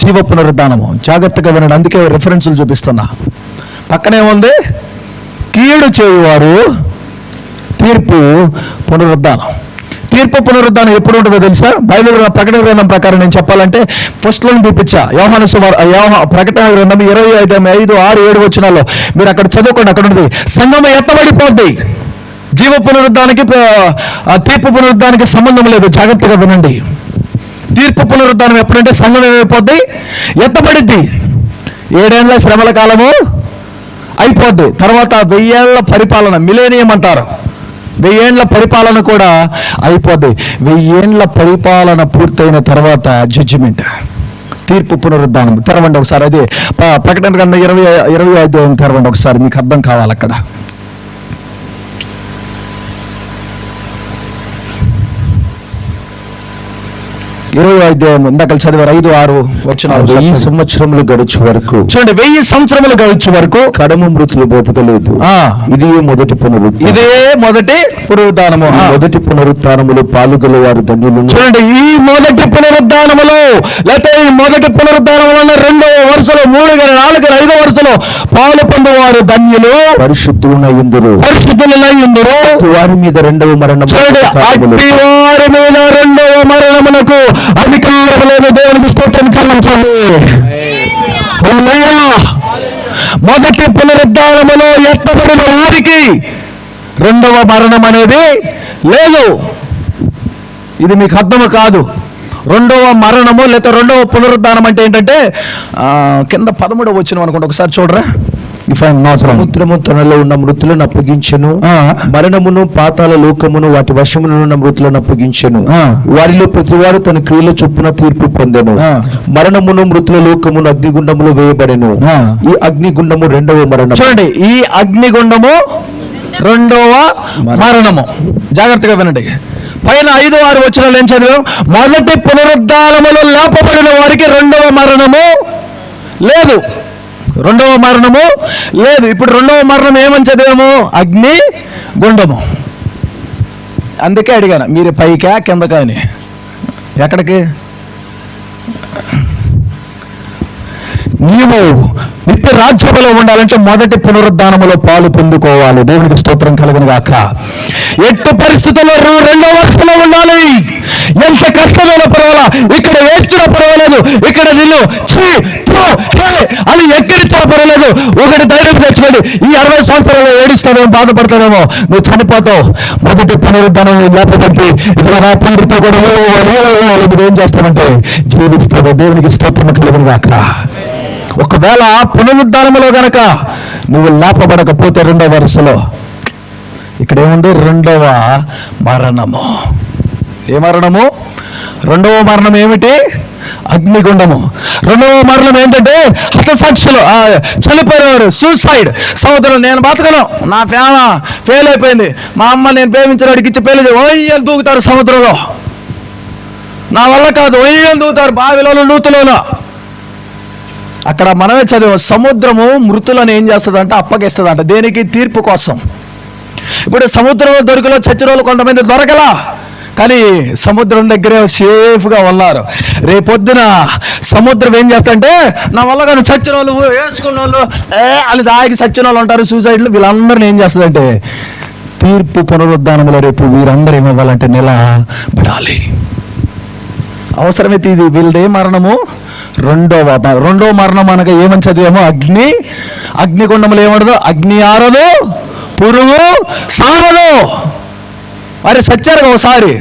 జీవ పునరుద్ధానము. జాగ్రత్తగా వినండి, అందుకే రిఫరెన్సులు చూపిస్తున్నా. పక్కనే ఉంది కీడు చేయువారు తీర్పు పునరుద్ధానం. తీర్పు పునరుద్ధానం ఎప్పుడు ఉంటుందో తెలుసా? బైబిల్ ప్రకటన గ్రంథం ప్రకారం నేను చెప్పాలంటే ఫస్ట్లో చూపించా. ప్రకటన గ్రంథం 25, 5, 6, 7 వచనాల్లో మీరు అక్కడ చదువుకోండి. అక్కడ ఉంటుంది సంఘము ఎత్తబడిపోద్ది. జీవ పునరుద్ధానికి తీర్పు పునరుద్ధానికి సంబంధం లేదు. జాగ్రత్తగా వినండి. తీర్పు పునరుద్ధానం ఎప్పుడంటే సంఘం ఏమైపోద్ది? ఎత్తబడిద్ది. 7 ఏళ్ల శ్రమల కాలము అయిపోద్ది. తర్వాత 1000 ఏళ్ల పరిపాలన, మిలేనియం అంటారు. 1000 ఏళ్ల పరిపాలన కూడా అయిపోద్ది. 1000 ఏళ్ల పరిపాలన పూర్తయిన తర్వాత జడ్జిమెంట్, తీర్పు పునరుద్ధానం. తెరవండి ఒకసారి. అది ప్రకటన గ్రంథం 20 అధ్యాయం తెరవండి ఒకసారి, మీకు అర్థం కావాలి. అక్కడ 20వ అధ్యాయం ఇందాక చదివారు 5, 6 వచనాలు. 1000 సంవత్సరములు గడుచు వరకు, చూడండి, 1000 సంవత్సరములు గడుచు వరకు కడము మృతులు బ్రతకలేదు. ఇదే మొదటి పునరుద్ధానం. ఇదే మొదటి పునరుద్ధానము. మొదటి పునరుద్ధానములో పాలుగల వారు ధన్యులు. చూడండి, ఈ మొదటి పునరుద్ధానములో, లేకపోతే ఈ మొదటి పునరుద్ధానములో 2వ వరుసలో, 3, 4, 5 వరుసలో పాలు పొందువారు ధన్యులు, పరిశుద్ధులైయుందురు. వారి మీద 2వ మరణము. చూడండి, అట్టి వారి మీద 2వ మరణమునకు అధికారం లేదు. దేవునికి స్తోత్రం చెల్లించండి. మొదటి పునరుద్ధానములో ఎత్తబడిన వారికి 2వ మరణం అనేది లేదు. ఇది మీకు అర్థము కాదు. 2వ మరణము లేదా 2వ పునరుద్ధానం అంటే ఏంటంటే కింద 13వ వచనం అనుకుంటే ఒకసారి చూడరా. సముద్రము తనలో ఉన్న మృతులను అప్పగించెను, మరణమును పాతాళ లోకమును వాటి వశమును ఉన్న మృతులను అప్పగించెను. వారిలో ప్రతివాడు తన క్రియల చొప్పున తీర్పు పొందెను. మరణమును మృతుల లోకమును అగ్నిగుండములో వేయబడెను. ఈ అగ్నిగుండము 2వ మరణం. చూడండి, ఈ అగ్నిగుండము 2వ మరణము. జాగ్రత్తగా వినండి. పైన 5, 6 వచనాలు ఏం చదివాం? మొదటి పునరుద్ధానములో లేపబడిన వారికి 2వ మరణము లేదు. 2వ మరణము లేదు. ఇప్పుడు 2వ మరణం ఏమని చదివాము? అగ్ని గుండము. అందుకే అడిగాను, మీరు పైకా కిందకా అని. ఎక్కడికి? నీవు నిత్య రాజ్యములో ఉండాలంటే మొదటి పునరుద్ధానములో పాలు పొందుకోవాలి. దేవునికి స్తోత్రం కలుగును గాక. ఎట్టి పరిస్థితుల్లో నువ్వు రెండో వరుసలో ఉండాలి. ఎంత కష్టమైన పర్వాలా, ఇక్కడ ఏడ్చినా పర్వాలేదు, ఇక్కడ నిన్ను అని ఎక్కిరించినా పర్వాలేదు. ఒకటి ధైర్యం తెచ్చుకోండి, ఈ 60 సంవత్సరాలు ఏడుస్తావేమో, బాధపడతావేమో, నువ్వు చనిపోతావు. మొదటి పునరుద్ధానం లేకపోతే నా తండ్రితో కూడా ఏం చేస్తామంటే జీవిస్తావు. దేవునికి స్తోత్రం కలుగును గాక. ఒకవేళ పునరుద్ధానములో గనక నువ్వు లేపబడకపోతే రెండవ వరుసలో ఇక్కడ ఏముంది? రెండవ మరణము. ఏ మరణము? రెండవ మరణం ఏమిటి? అగ్నిగుండము. రెండవ మరణం ఏంటంటే హతసాక్షులు, చనిపోయేవారు, సూసైడ్. సముద్రం, నేను బతకను, నా ఫెయిల్ అయిపోయింది, మా అమ్మ నేను ప్రేమించిన వాడికి ఇచ్చి పెళ్లి ఒయ్యలు దూకుతారు సముద్రంలో, నా వల్ల కాదు, ఒయ్యలు దూకుతారు బావిలోను నూతులోను. అక్కడ మనమే చదివాం, సముద్రము మృతులను ఏం చేస్తుందంటే అప్పగిస్తుందంట. దేనికి? తీర్పు కోసం. ఇప్పుడు సముద్రంలో దొరికిలో చచ్చిన వాళ్ళు కొంతమంది దొరకలా, కానీ సముద్రం దగ్గరే సేఫ్గా ఉన్నారు. రేపొద్దున సముద్రం ఏం చేస్తాంటే నా వల్ల కానీ చచ్చిన వాళ్ళు, వేసుకున్న వాళ్ళు, వాళ్ళు దాగి చచ్చిన వాళ్ళు ఉంటారు, సూసైడ్లు, వీళ్ళందరినీ ఏం చేస్తుందంటే తీర్పు పునరుద్ధానంలో రేపు వీరందరూ ఏమవ్వాలంటే నిలబడాలి. అవసరమైతే ఇది వీళ్ళదే మరణము రెండో మరణం అనగా ఏమని చదివామో అగ్నిగుండములు ఏమడదు, అగ్ని ఆరదు, పురుగు సారదు. అరే సచ్చారుగా ఒకసారి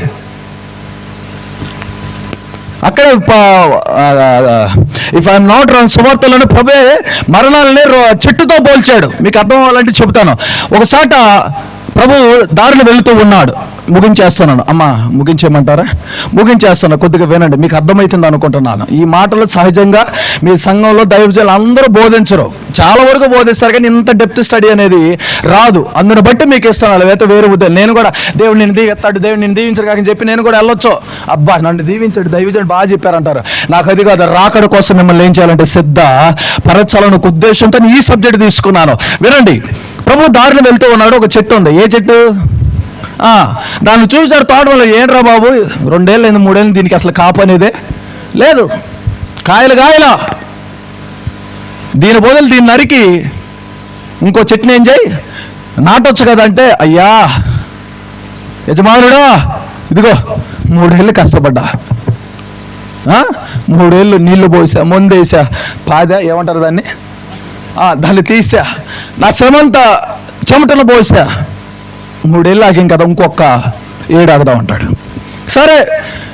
అక్కడే ఇఫ్ ఐఎమ్ నాట్ రాంగ్ సువార్తలను ప్రభే మరణాలని చెట్టుతో పోల్చాడు. మీకు అర్థం అవ్వాలంటే చెబుతాను. ఒకసాట ప్రభు దారిలో వెళుతూ ఉన్నాడు. ముగించేస్తున్నాను. అమ్మ ముగించేయమంటారా? ముగించేస్తాను, కొద్దిగా వినండి, మీకు అర్థమవుతుంది అనుకుంటున్నాను. ఈ మాటలు సహజంగా మీ సంఘంలో దైవజనులు అందరూ బోధించరు, చాలా వరకు బోధిస్తారు, కానీ ఇంత డెప్త్ స్టడీ అనేది రాదు. అందుని బట్టి మీకు ఇస్తాను, లేకపోతే వేరే ఉద్దేశం. నేను కూడా దేవుడు నిన్ను దీవెత్తాడు, దేవుడు నిన్ను దీవించడు కాకని చెప్పి నేను కూడా వెళ్ళొచ్చు. అబ్బా నన్ను దీవించాడు, దైవజనుడు బాగా చెప్పారంటారు. నాకు అది కాదు, రాకడ కోసం మిమ్మల్ని ఏం చేయాలంటే సిద్ధ పరచాలన్న ఉద్దేశంతో ఈ సబ్జెక్ట్ తీసుకున్నాను. వినండి. ప్రభు దారిలో వెళ్తూ ఉన్నాడు. ఒక చెట్టు ఉంది. ఏ చెట్టు? దాన్ని చూశారు తోట వల్ల. ఏంట్రా బాబు, 2 ఏళ్ళు 3 ఏళ్ళు దీనికి అసలు కాపు అనేదే లేదు, కాయలా, దీని బదులు దీన్ని నరికి ఇంకో చెట్టుని ఏం చేయి, నాటొచ్చు కదా అంటే, అయ్యా యజమానుడా ఇదిగో 3 ఏళ్ళు కష్టపడ్డా, 3 ఏళ్ళు నీళ్లు పోసా, ముందేసా, ఏమంటారు దాన్ని తీసా, నా శ్రమంతా చెమటను పోసా, 3 ఏళ్ళు ఆగిం కదా, ఇంకొక 7 ఆగదాం అంటాడు. సరే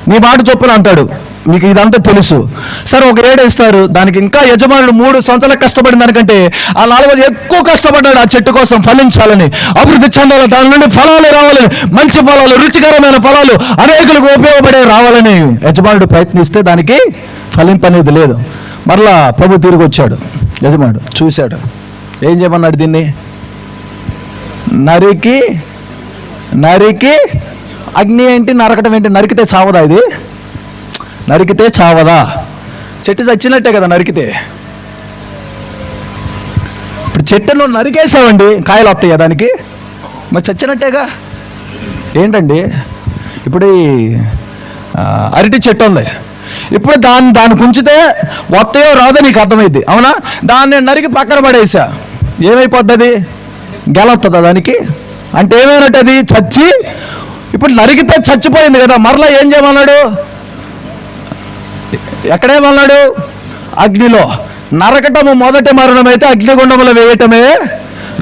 నీ మాట చొప్పున అంటాడు. మీకు ఇదంతా తెలుసు. సరే ఒక 7 ఇస్తారు. దానికి ఇంకా యజమానుడు 3 సంవత్సరాలు కష్టపడిన దానికంటే ఆ 4వ ఎక్కువ కష్టపడ్డాడు ఆ చెట్టు కోసం ఫలించాలని, అభివృద్ధి చెందాలి, దాని నుండి ఫలాలు రావాలని, మంచి ఫలాలు, రుచికరమైన ఫలాలు అనేకులకు ఉపయోగపడే రావాలని యజమానుడు ప్రయత్నిస్తే దానికి ఫలింపనేది లేదు. మరలా ప్రభు తిరిగి వచ్చాడు. యజమానుడు చూశాడు. ఏం చేయమన్నాడు? దీన్ని నరికి అగ్ని ఏంటి, నరకటం ఏంటి? నరికితే చావదా? ఇది నరికితే చావదా? చెట్టు చచ్చినట్టే కదా నరికితే. ఇప్పుడు చెట్టును నరికేసామండి, కాయలు వస్తాయా దానికి? మరి చచ్చినట్టేగా. ఏంటండి ఇప్పుడు ఈ అరటి చెట్టు ఉంది, ఇప్పుడు దాన్ని కుంచితే వస్తాయో రాదో నీకు అర్థమైంది, అవునా? దాన్ని నరికి పక్కన పడేసా, ఏమైపోద్ది? గెలొస్తుందా దానికి? అంటే ఏమైనట్టు అది చచ్చి, ఇప్పుడు నరికితే చచ్చిపోయింది కదా, మరలా ఏం చేయమన్నాడు? ఎక్కడేమన్నాడు? అగ్నిలో. నరకటము మొదటి మరణం అయితే అగ్నిగుండములో వేయటమే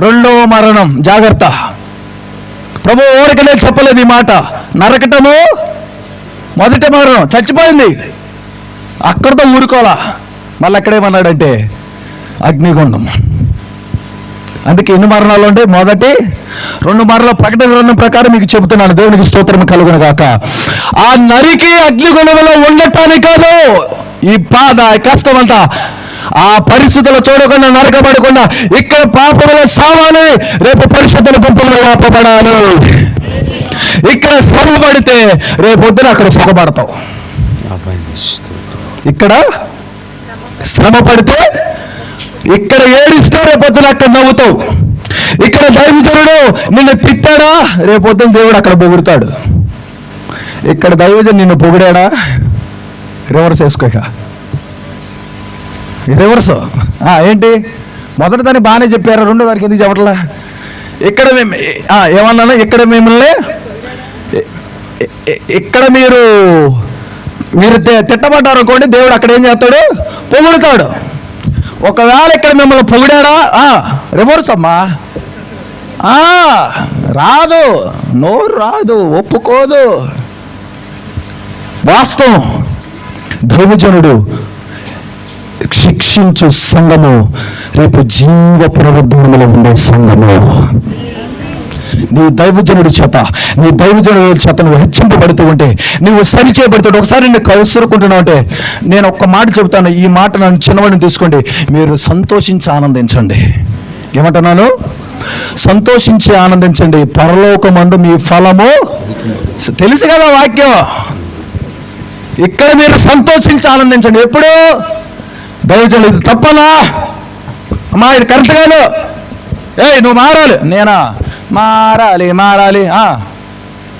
రెండవ మరణం. జాగ్రత్త. ప్రభు ఊరికనే చెప్పలేదు ఈ మాట. నరకటము మొదటి మరణం, చచ్చిపోయింది, అక్కడితో ఊరుకోవాలా. మళ్ళీ అక్కడేమన్నాడంటే అగ్నిగుండం. అందుకే ఎన్ని మరణాలు ఉంటాయి? మొదటి 2 మరణాలు. ప్రకటన గ్రంథం ప్రకారం మీకు చెబుతున్నాను, దేవునికి స్తోత్రం కలుగును గాక. ఆ నరికి అగ్నిగుండంలో ఉండటానికి కాదు ఈ బాధ, కష్టం అంతా. ఆ పరిస్థితులు చూడకుండా, నరకబడకుండా ఇక్కడ పాపముల సావాలి, రేపు పరిశుద్ధుల గుంపులో లేపబడాలి. ఇక్కడ శ్రమ పడితే రేపొద్దున అక్కడ సుఖపడతావు. ఇక్కడ శ్రమ పడితే ఇక్కడ ఏడిస్తే రేపొద్దున అక్కడ నవ్వుతావు. ఇక్కడ దైవజనుడు నిన్ను తిట్టాడా, రేపొద్దున దేవుడు అక్కడ పొగుడుతాడు. ఇక్కడ దైవజన్ నిన్ను పొగిడాడా? రివర్స్ వేసుకో. ఇక రివర్స్ ఏంటి? మొదటి దాన్ని బాగానే చెప్పారు, రెండో దానికి ఎందుకు చెప్పట్లా? ఇక్కడ మేము ఏమన్నాను? ఇక్కడ మిమ్మల్ని ఇక్కడ మీరు తిట్టబడ్డారు అనుకోండి, దేవుడు అక్కడ ఏం చేస్తాడు? పొగుడుతాడు. ఒకవేళ ఇక్కడ మిమ్మల్ని పొగిడాడా? రివర్స్ అమ్మా. రాదు, నోరు రాదు, ఒప్పుకోదు. వాస్తవం. దైవజనుడు శిక్షించు సంఘము రేపు జీవ పునరుద్ధరణలో ఉండే సంఘము. నీ దైవజనుడి చేత నువ్వు హెచ్చింపబడుతూ ఉంటే, నువ్వు సరి చేయబడుతుంటే, ఒకసారి నేను కసురుకుంటున్నావు అంటే, నేను ఒక్క మాట చెబుతాను, ఈ మాట నన్ను చిన్నవాడిని తీసుకోండి, మీరు సంతోషించి ఆనందించండి. ఏమంటున్నాను? సంతోషించి ఆనందించండి, పరలోకమందు మీ ఫలము. తెలుసు కదా వాక్యం. ఇక్కడ మీరు సంతోషించి ఆనందించండి. ఎప్పుడు? దైవజనులు ఇది తప్పనా అమ్మా, ఇది కరెక్ట్ కాదు, నువ్వు మారాలి. నేనా? మారాలి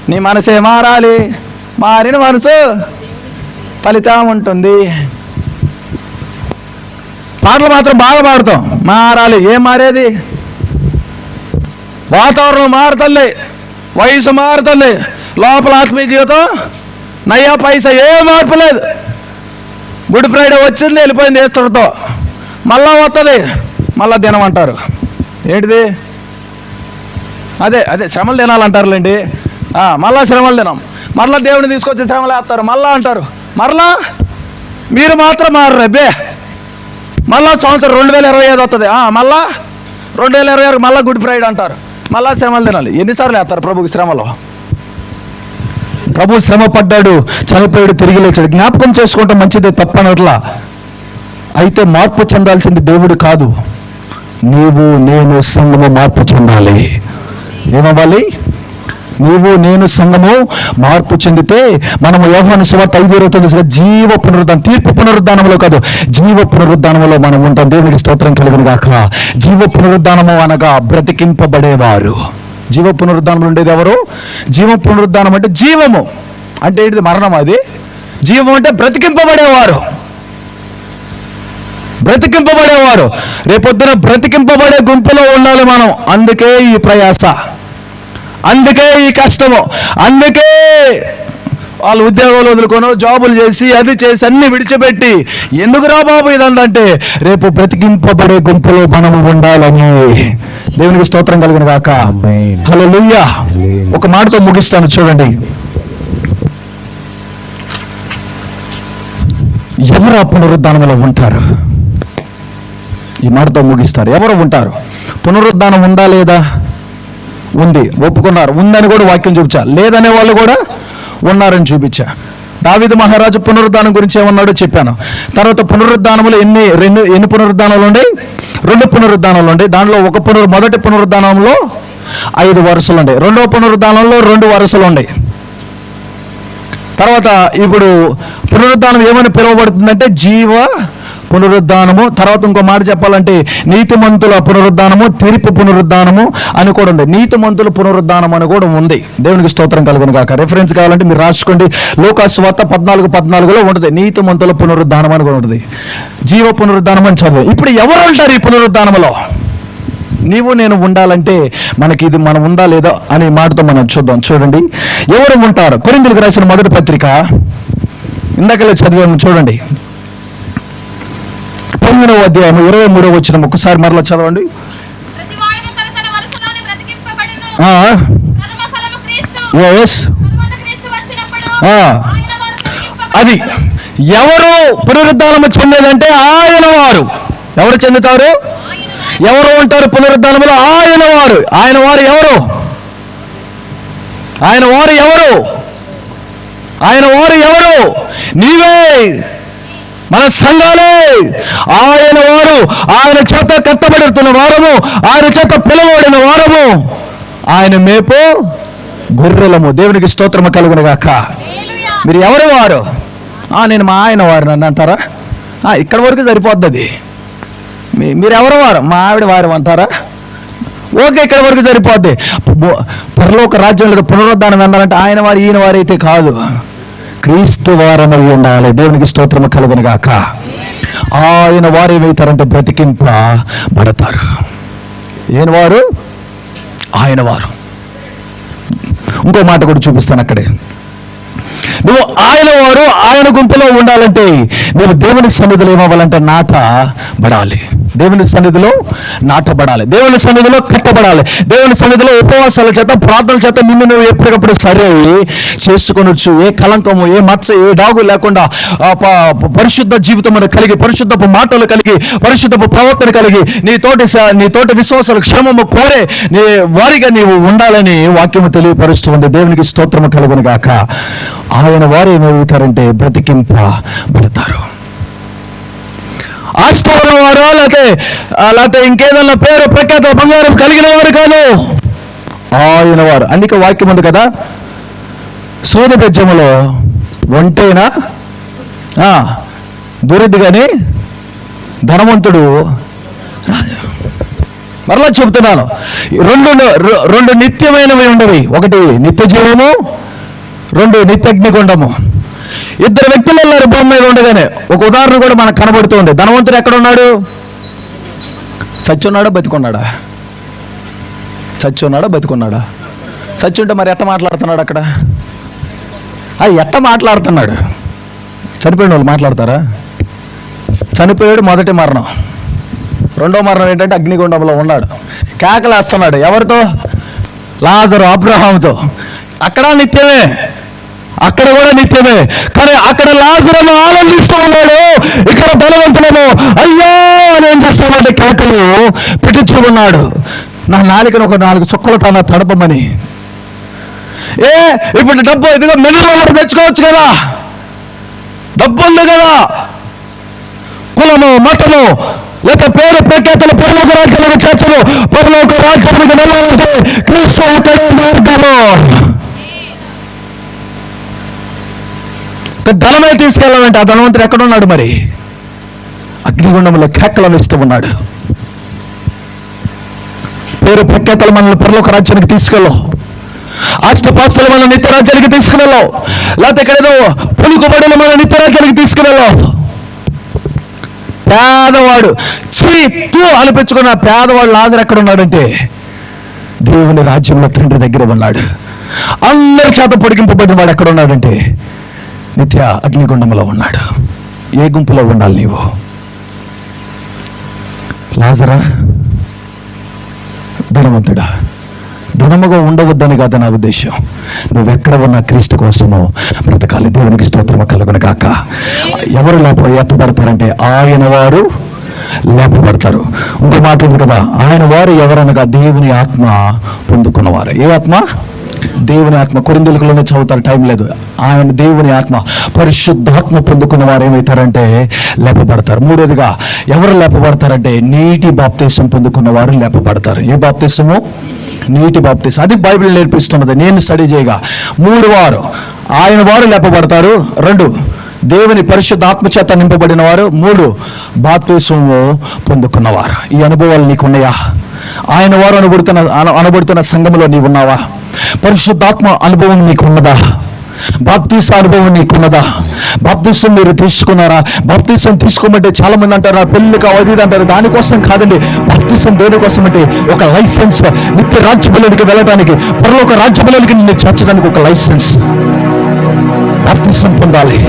నీ మనసే మారాలి. మారిన మనసు ఫలితం ఉంటుంది. పాటలు మాత్రం బాగా పాడుతాం, మారాలి. ఏం మారేది? వాతావరణం మారుతుంది, వయసు మారుతుంది, లోపల ఆత్మీయ జీవితం నయ్యా పైసా ఏ మార్పు లేదు. గుడ్ ఫ్రైడే వచ్చింది, వెళ్ళిపోయింది ఏస్తుడితో, మళ్ళా వస్తుంది, మళ్ళా దినం అంటారు. ఏంటిది? అదే శ్రమలు తినాలంటారులేండి. మళ్ళా శ్రమలు తినాం, మళ్ళా దేవుడిని తీసుకొచ్చి శ్రమలు వేస్తారు, మళ్ళా అంటారు. మరలా మీరు మాత్రం మారు అబ్బే. మళ్ళా సంవత్సరం 2025 వస్తుంది, మళ్ళా 2026 మళ్ళా గుడ్ ఫ్రైడే అంటారు, మళ్ళా శ్రమలు తినాలి. ఎన్నిసార్లు వేస్తారు ప్రభుకి శ్రమలో? ప్రభు శ్రమ పడ్డాడు, చనిపోయాడు, తిరిగి లేచాడు. జ్ఞాపకం చేసుకుంటే మంచిదే, తప్పనట్లా. అయితే మార్పు చెందాల్సింది దేవుడు కాదు, నీవు నేను సంఘము మార్పు చెందాలి. ఏమవ్వాలి? నీవు నేను సంఘము మార్పు చెందితే మనము యోహాను సువార్త 5:29 జీవ పునరుద్ధానం, తీర్పు పునరుద్ధానంలో కాదు, జీవ పునరుద్ధానంలో మనం ఉంటాం. దేవునికి స్తోత్రం కలుగును గాక. జీవ పునరుద్ధానము అనగా బ్రతికింపబడేవారు. జీవ పునరుద్ధానం ఉండేది ఎవరు? జీవ పునరుద్ధానం అంటే జీవము అంటే ఏంటిది? మరణం. అది జీవం అంటే బ్రతికింపబడేవారు. బ్రతికింపబడేవారు. రేపొద్దున బ్రతికింపబడే గుంపులో ఉండాలి మనం. అందుకే ఈ ప్రయాస, అందుకే ఈ కష్టము, అందుకే వాళ్ళు ఉద్యోగాలు వదులుకొని జాబులు చేసి అది చేసి అన్ని విడిచిపెట్టి ఎందుకు రా బాబు ఇదంటే రేపు బ్రతికింపబడే గుంపులో మనము ఉండాలని. దేవునికి స్తోత్రం కలుగును గాక. హల్లెలూయా. ఒక మాటతో ముగిస్తాను చూడండి. ఎవరు ఆ పునరుద్ధానంలో ఉంటారు? ఈ మాటతో ముగిస్తారు. ఎవరు ఉంటారు? పునరుద్ధానం ఉందా లేదా? ఉంది, ఒప్పుకున్నారు. ఉందని కూడా వాక్యం చూపించా. లేదనే వాళ్ళు కూడా ఉన్నారని చూపించా. దావీదు మహారాజు పునరుద్ధానం గురించి ఏమన్నాడో చెప్పాను. తర్వాత పునరుద్ధానములు ఎన్ని పునరుద్ధానాలు ఉన్నాయి? 2 పునరుద్ధానాలు ఉన్నాయి. దానిలో మొదటి పునరుద్ధానంలో 5 వరుసలు ఉన్నాయి, రెండవ పునరుద్ధానంలో 2 వరుసలు ఉన్నాయి. తర్వాత ఇప్పుడు పునరుద్ధానం ఏమని పిలువబడుతుందంటే జీవ పునరుద్ధానము. తర్వాత ఇంకో మాట చెప్పాలంటే నీతిమంతుల పునరుద్ధానము, తీర్పు పునరుద్ధానము అని కూడా ఉంది. నీతిమంతుల పునరుద్ధానం అని కూడా ఉంది. దేవునికి స్తోత్రం కలుగును గాక. రెఫరెన్స్ కావాలంటే మీరు రాసుకోండి. లూకాసు సువార్త 14:14లో ఉంటుంది. నీతిమంతుల పునరుద్ధానం అని కూడా ఉంటుంది. జీవ పునరుద్ధానం అని చదువు. ఇప్పుడు ఎవరు ఉంటారు ఈ పునరుద్ధానంలో? నీవు నేను ఉండాలంటే మనకి ఇది మనం ఉందా లేదా అనే మాటతో మనం చూద్దాం. చూడండి ఎవరు ఉంటారు. కొరింథీయులకు రాసిన మొదటి పత్రిక ఇందాకలే చదివాము. చూడండి 15వ అధ్యాయం 23వ వచనం ఒకసారి మరలా చదవండి. అది ఎవరు పునరుద్ధానము చెందేదంటే ఆయన వారు. ఎవరు చెందుతారు? ఎవరు ఉంటారు పునరుద్ధానములో? ఆయన వారు. ఆయన వారు ఎవరు? ఆయన వారు ఎవరు? ఆయన వారు ఎవరు? నీవే, మన సంఘాలే. ఆయన వారు, ఆయన చేత కట్టబడుతున్న వారము, ఆయన చేత పిలువబడిన వారము, ఆయన మేపు గొర్రెలము. దేవునికి స్తోత్రము కలుగును గాక. మీరు ఎవరు వారు? నేను మా ఆయన వారు నన్ను అంటారా? ఇక్కడ వరకు సరిపోద్ది. మీరు ఎవరు వారు? మా ఆవిడ వారు అంటారా? ఓకే, ఇక్కడ వరకు సరిపోద్ది. పరలోక రాజ్యంలో పునరుద్ధానం ఎందాలంటే ఆయన వారు ఈయన వారైతే కాదు, క్రీస్తు వారమై ఉండాలి. దేవునికి స్తోత్రము కలుగును గాక. ఆయన వారు ఏమవుతారంటే బ్రతికింపబడతారు. ఈయన వారు, ఆయన వారు. ఇంకో మాట కూడా చూపిస్తాను అక్కడే. నువ్వు ఆయన వారు, ఆయన గుంపులో ఉండాలంటే నువ్వు దేవుని సన్నిధిలో ఏమవ్వాలంటే నాటబడాలి. దేవుని సన్నిధిలో నాటబడాలి, దేవుని సన్నిధిలో కట్టబడాలి. దేవుని సన్నిధిలో ఉపవాసాల చేత, ప్రార్థనల చేత నిన్ను నువ్వు ఎప్పటికప్పుడు సరే చేసుకొనొచ్చు. ఏ కలంకము, ఏ మచ్చ, ఏ డాగు లేకుండా పరిశుద్ధ జీవితం కలిగి, పరిశుద్ధపు మాటలు కలిగి, పరిశుద్ధపు ప్రవర్తన కలిగి, నీ తోటి విశ్వాసాలు క్షేమము కోరే నీ వారిగా నీవు ఉండాలని వాక్యము తెలియపరుస్తుంది. దేవునికి స్తోత్రము కలుగును గాక. ఆయన వారు ఏమవుతారంటే బ్రతికింపబడతారు. ఆస్తి ఉన్నవారు లేకపోతే ఇంకేదన్నా పేరు ప్రఖ్యాత బంగారం కలిగిన వారు కాదు, ఆయన వారు. అందుకే వాక్యం ఉంది కదా, సూద బెజ్జములో ఒంటైనా దొరిది కానీ ధనవంతుడు. మరలా చెబుతున్నాను, రెండు నిత్యమైనవి ఉండవి. ఒకటి నిత్య జీవము, రెండు నిత్యగ్నిగుండము. ఇద్దరు వ్యక్తులు వెళ్ళారు భూమి మీద ఉండగానే. ఒక ఉదాహరణ కూడా మనకు కనబడుతుంది. ధనవంతుడు ఎక్కడున్నాడు? చచ్చున్నాడా బతికున్నాడా? చచ్చున్నాడా బతికున్నాడా? చచ్చుంటే మరి ఎట్ట మాట్లాడుతున్నాడు అక్కడ? ఎట్ట మాట్లాడుతున్నాడు? చనిపోయిన వాళ్ళు మాట్లాడతారా? చనిపోయాడు, మొదటి మరణం. రెండో మరణం ఏంటంటే అగ్నిగుండంలో ఉన్నాడు, కేకలేస్తున్నాడు. ఎవరితో? లాజరు, అబ్రహాముతో. అక్కడ నిత్యమే, అక్కడ కూడా నిత్యమే. కానీ అక్కడ లాజరును ఆనందిస్తూ ఉన్నాడు, ఇక్కడ ధనవంతులను అయ్యో అని ఏం చేస్తామంటే కేకలు పెట్టించు ఉన్నాడు. నా నాలుకను ఒక 4 చుక్కలు తడపమని. ఇప్పుడు డబ్బు ఇదిగో మినరల్ తెచ్చుకోవచ్చు కదా, డబ్బు ఉంది కదా. కులము, మతము, లేక పేరు ప్రఖ్యాతలు పరలోక రాజ్యాలకు చేర్చరు. పరలోక రాజ్యానికి వెళ్ళాలంటే క్రీస్తు ఒక్కడే మార్గము. ధనమే తీసుకెళ్ళాలంటే ఆ ధనవంతుడు ఎక్కడున్నాడు? మరి అగ్నిగుండంలో కేకలను ఇస్తూ ఉన్నాడు. పేరు ప్రఖ్యాతలు మనల్ని పరలోక రాజ్యానికి తీసుకెళ్ళవు, ఆస్తిపాస్తులు మన నిత్య రాజ్యానికి తీసుకువెళ్ళవు, లేకపోతే ఇక్కడేదో పులుకుబడులు మన నిత్య రాజ్యానికి తీసుకువెళ్ళవు. పేదవాడు చీత్తు అనిపించుకున్న పేదవాడు లాజరు ఎక్కడ ఉన్నాడంటే దేవుని రాజ్యంలో తండ్రి దగ్గర ఉన్నాడు. అందరి చేత పొడిగింపబడిన వాడు ఎక్కడ ఉన్నాడంటే నిత్య అగ్నిగుండంలో ఉన్నాడు. ఏ గుంపులో ఉండాలి నీవు? లాజరా, ధనవంతుడా? ధనముగా ఉండవద్దని కాదు నా ఉద్దేశం. నువ్వెక్కడ ఉన్నా క్రీస్తు కోసము బ్రతకాలి. దేవునికి స్తోత్రము కలుగును గాక. ఎవరు లేపబడతారంటే ఆయన వారు లేపబడతారు. ఇంకో మాట ఉంది కదా, ఆయన వారు ఎవరనగా దేవుని ఆత్మ పొందుకున్నవారు. ఏ ఆత్మ? దేవుని ఆత్మ. కొరింథీయులలోనే చదువుతారు, టైం లేదు. ఆయన దేవుని ఆత్మ, పరిశుద్ధాత్మ పొందుకున్న వారు ఏమవుతారంటే లేపబడతారు. మూడోదిగా ఎవరు లేపబడతారంటే నీటి బాప్తీసం పొందుకున్న వారు లేపబడతారు. ఏ బాప్తీసము? నీటి బాప్తీసం. అది బైబిల్ నేర్పిస్తున్నది నేను స్టడీ చేయగా. 3 వారు ఆయన వారు లేపబడతారు. 2 దేవుని పరిశుద్ధ ఆత్మచేత నింపబడిన వారు. 3 బాప్తీసము పొందుకున్నవారు. ఈ అనుభవాలు నీకున్నాయా? ఆయన వారు అనబడుతున్న సంఘంలో నీవు ఉన్నావా? పరిశుద్ధాత్మ అనుభవం నీకున్నదా? బాప్తీస అనుభవం నీకున్నదా? బాప్తీసం మీరు తీసుకున్నారా? బాప్తీసం తీసుకోమంటే చాలా మంది అంటారు నా పెళ్లి కావది అంటారు. దానికోసం కాదండి. బాప్తీసం దేనికోసం అంటే ఒక లైసెన్స్. నిత్య రాజ్యములోనికి వెళ్ళడానికి, పరలోక రాజ్యములోనికి నిన్ను చేర్చడానికి ఒక లైసెన్స్. బాప్తీసం పొందాలి.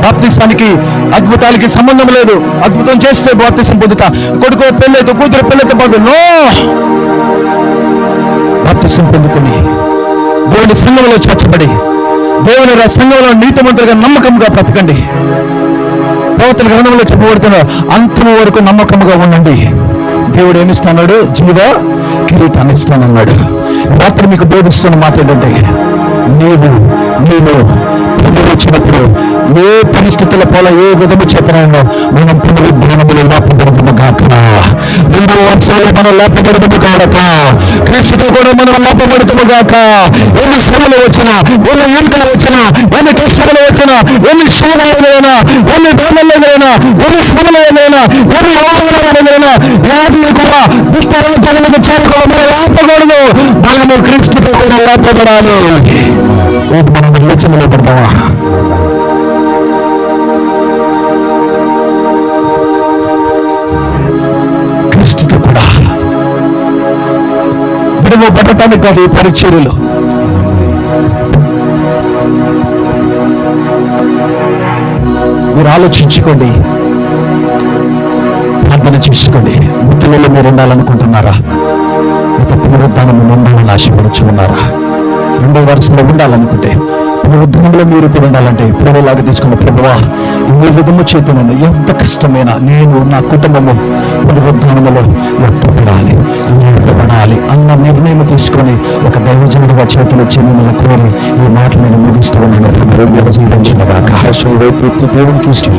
బాప్తీసానికి అద్భుతాలకి సంబంధం లేదు. అద్భుతం చేస్తే బాప్తీసం పొందుతా, కొడుకు పెళ్ళైతే, కూతురు పెళ్ళైతే బాగు. నో, బాప్తీసం పొందుకుని దేవుని సంఘంలో చేర్చబడి దేవుని సంఘంలో నీతిమంతులుగా నమ్మకంగా బ్రతకండి. ప్రవక్తల గ్రంథంలో చెప్పబడుతున్న అంతము వరకు నమ్మకంగా ఉండండి. దేవుడు ఏమిస్తున్నాడు? జీవ కిరీటాన్ని ఇస్తానన్నాడు. రాత్రి మీకు బోధిస్తున్న మాట ఏంటంటే నేను వచ్చినప్పుడు ఏ పరిస్థితుల పోల ఏ విధము చేతనో మనం పునరుద్ధానములు పొందుతాము గాక. 2వ క్రీస్తులో మనం లేపబడతాము కాక, క్రీస్తుతో కూడా మనం లేపబడతాము కాక. ఎన్ని శ్రమలు వచ్చినా, ఎన్ని ఈడుకలు వచ్చినా, ఎన్ని కష్టాలు వచ్చినా, ఎన్ని శోధనలైనా, ఎన్ని వేదనలైనా, ఎన్ని శ్రమలైనా, ఎన్ని ఆనందమైనా, వ్యాధి కూడా దుఃఖరాజ్యాలకు చేరుకోవడం లేపకూడదు. మనము క్రీస్తుతో కూడా లేపబడాలి. మనం నిర్లక్ష్యంలో పడతామా? క్రీస్తుతో కూడా విడువ పడటానికి కాదు ఈ పరిచర్యలు. మీరు ఆలోచించుకోండి, ప్రార్థన చేసుకోండి. మృతులలో మీరు ఉండాలనుకుంటున్నారా? అయితే పునరుద్ధానము ఉండాలని ఆశపడుచు ఉన్నారా? రెండో వరుసలో ఉండాలనుకుంటే, పునరుద్ధానంలో మీరు కూడా ఉండాలంటే ప్రభులాగా తీసుకున్న ప్రభువా, ఏ విధము చేతునను ఎంత కష్టమైనా నేను నా కుటుంబము పునరుద్ధానములో ఎత్తపడాలి అన్న నిర్ణయం తీసుకొని ఒక దైవజనుడిగా చేతులు చిన్న కోరి ఈ మాటలు నేను ముగిస్తూ ఉన్నాను. జీవించిన దేవునికి ఇష్టం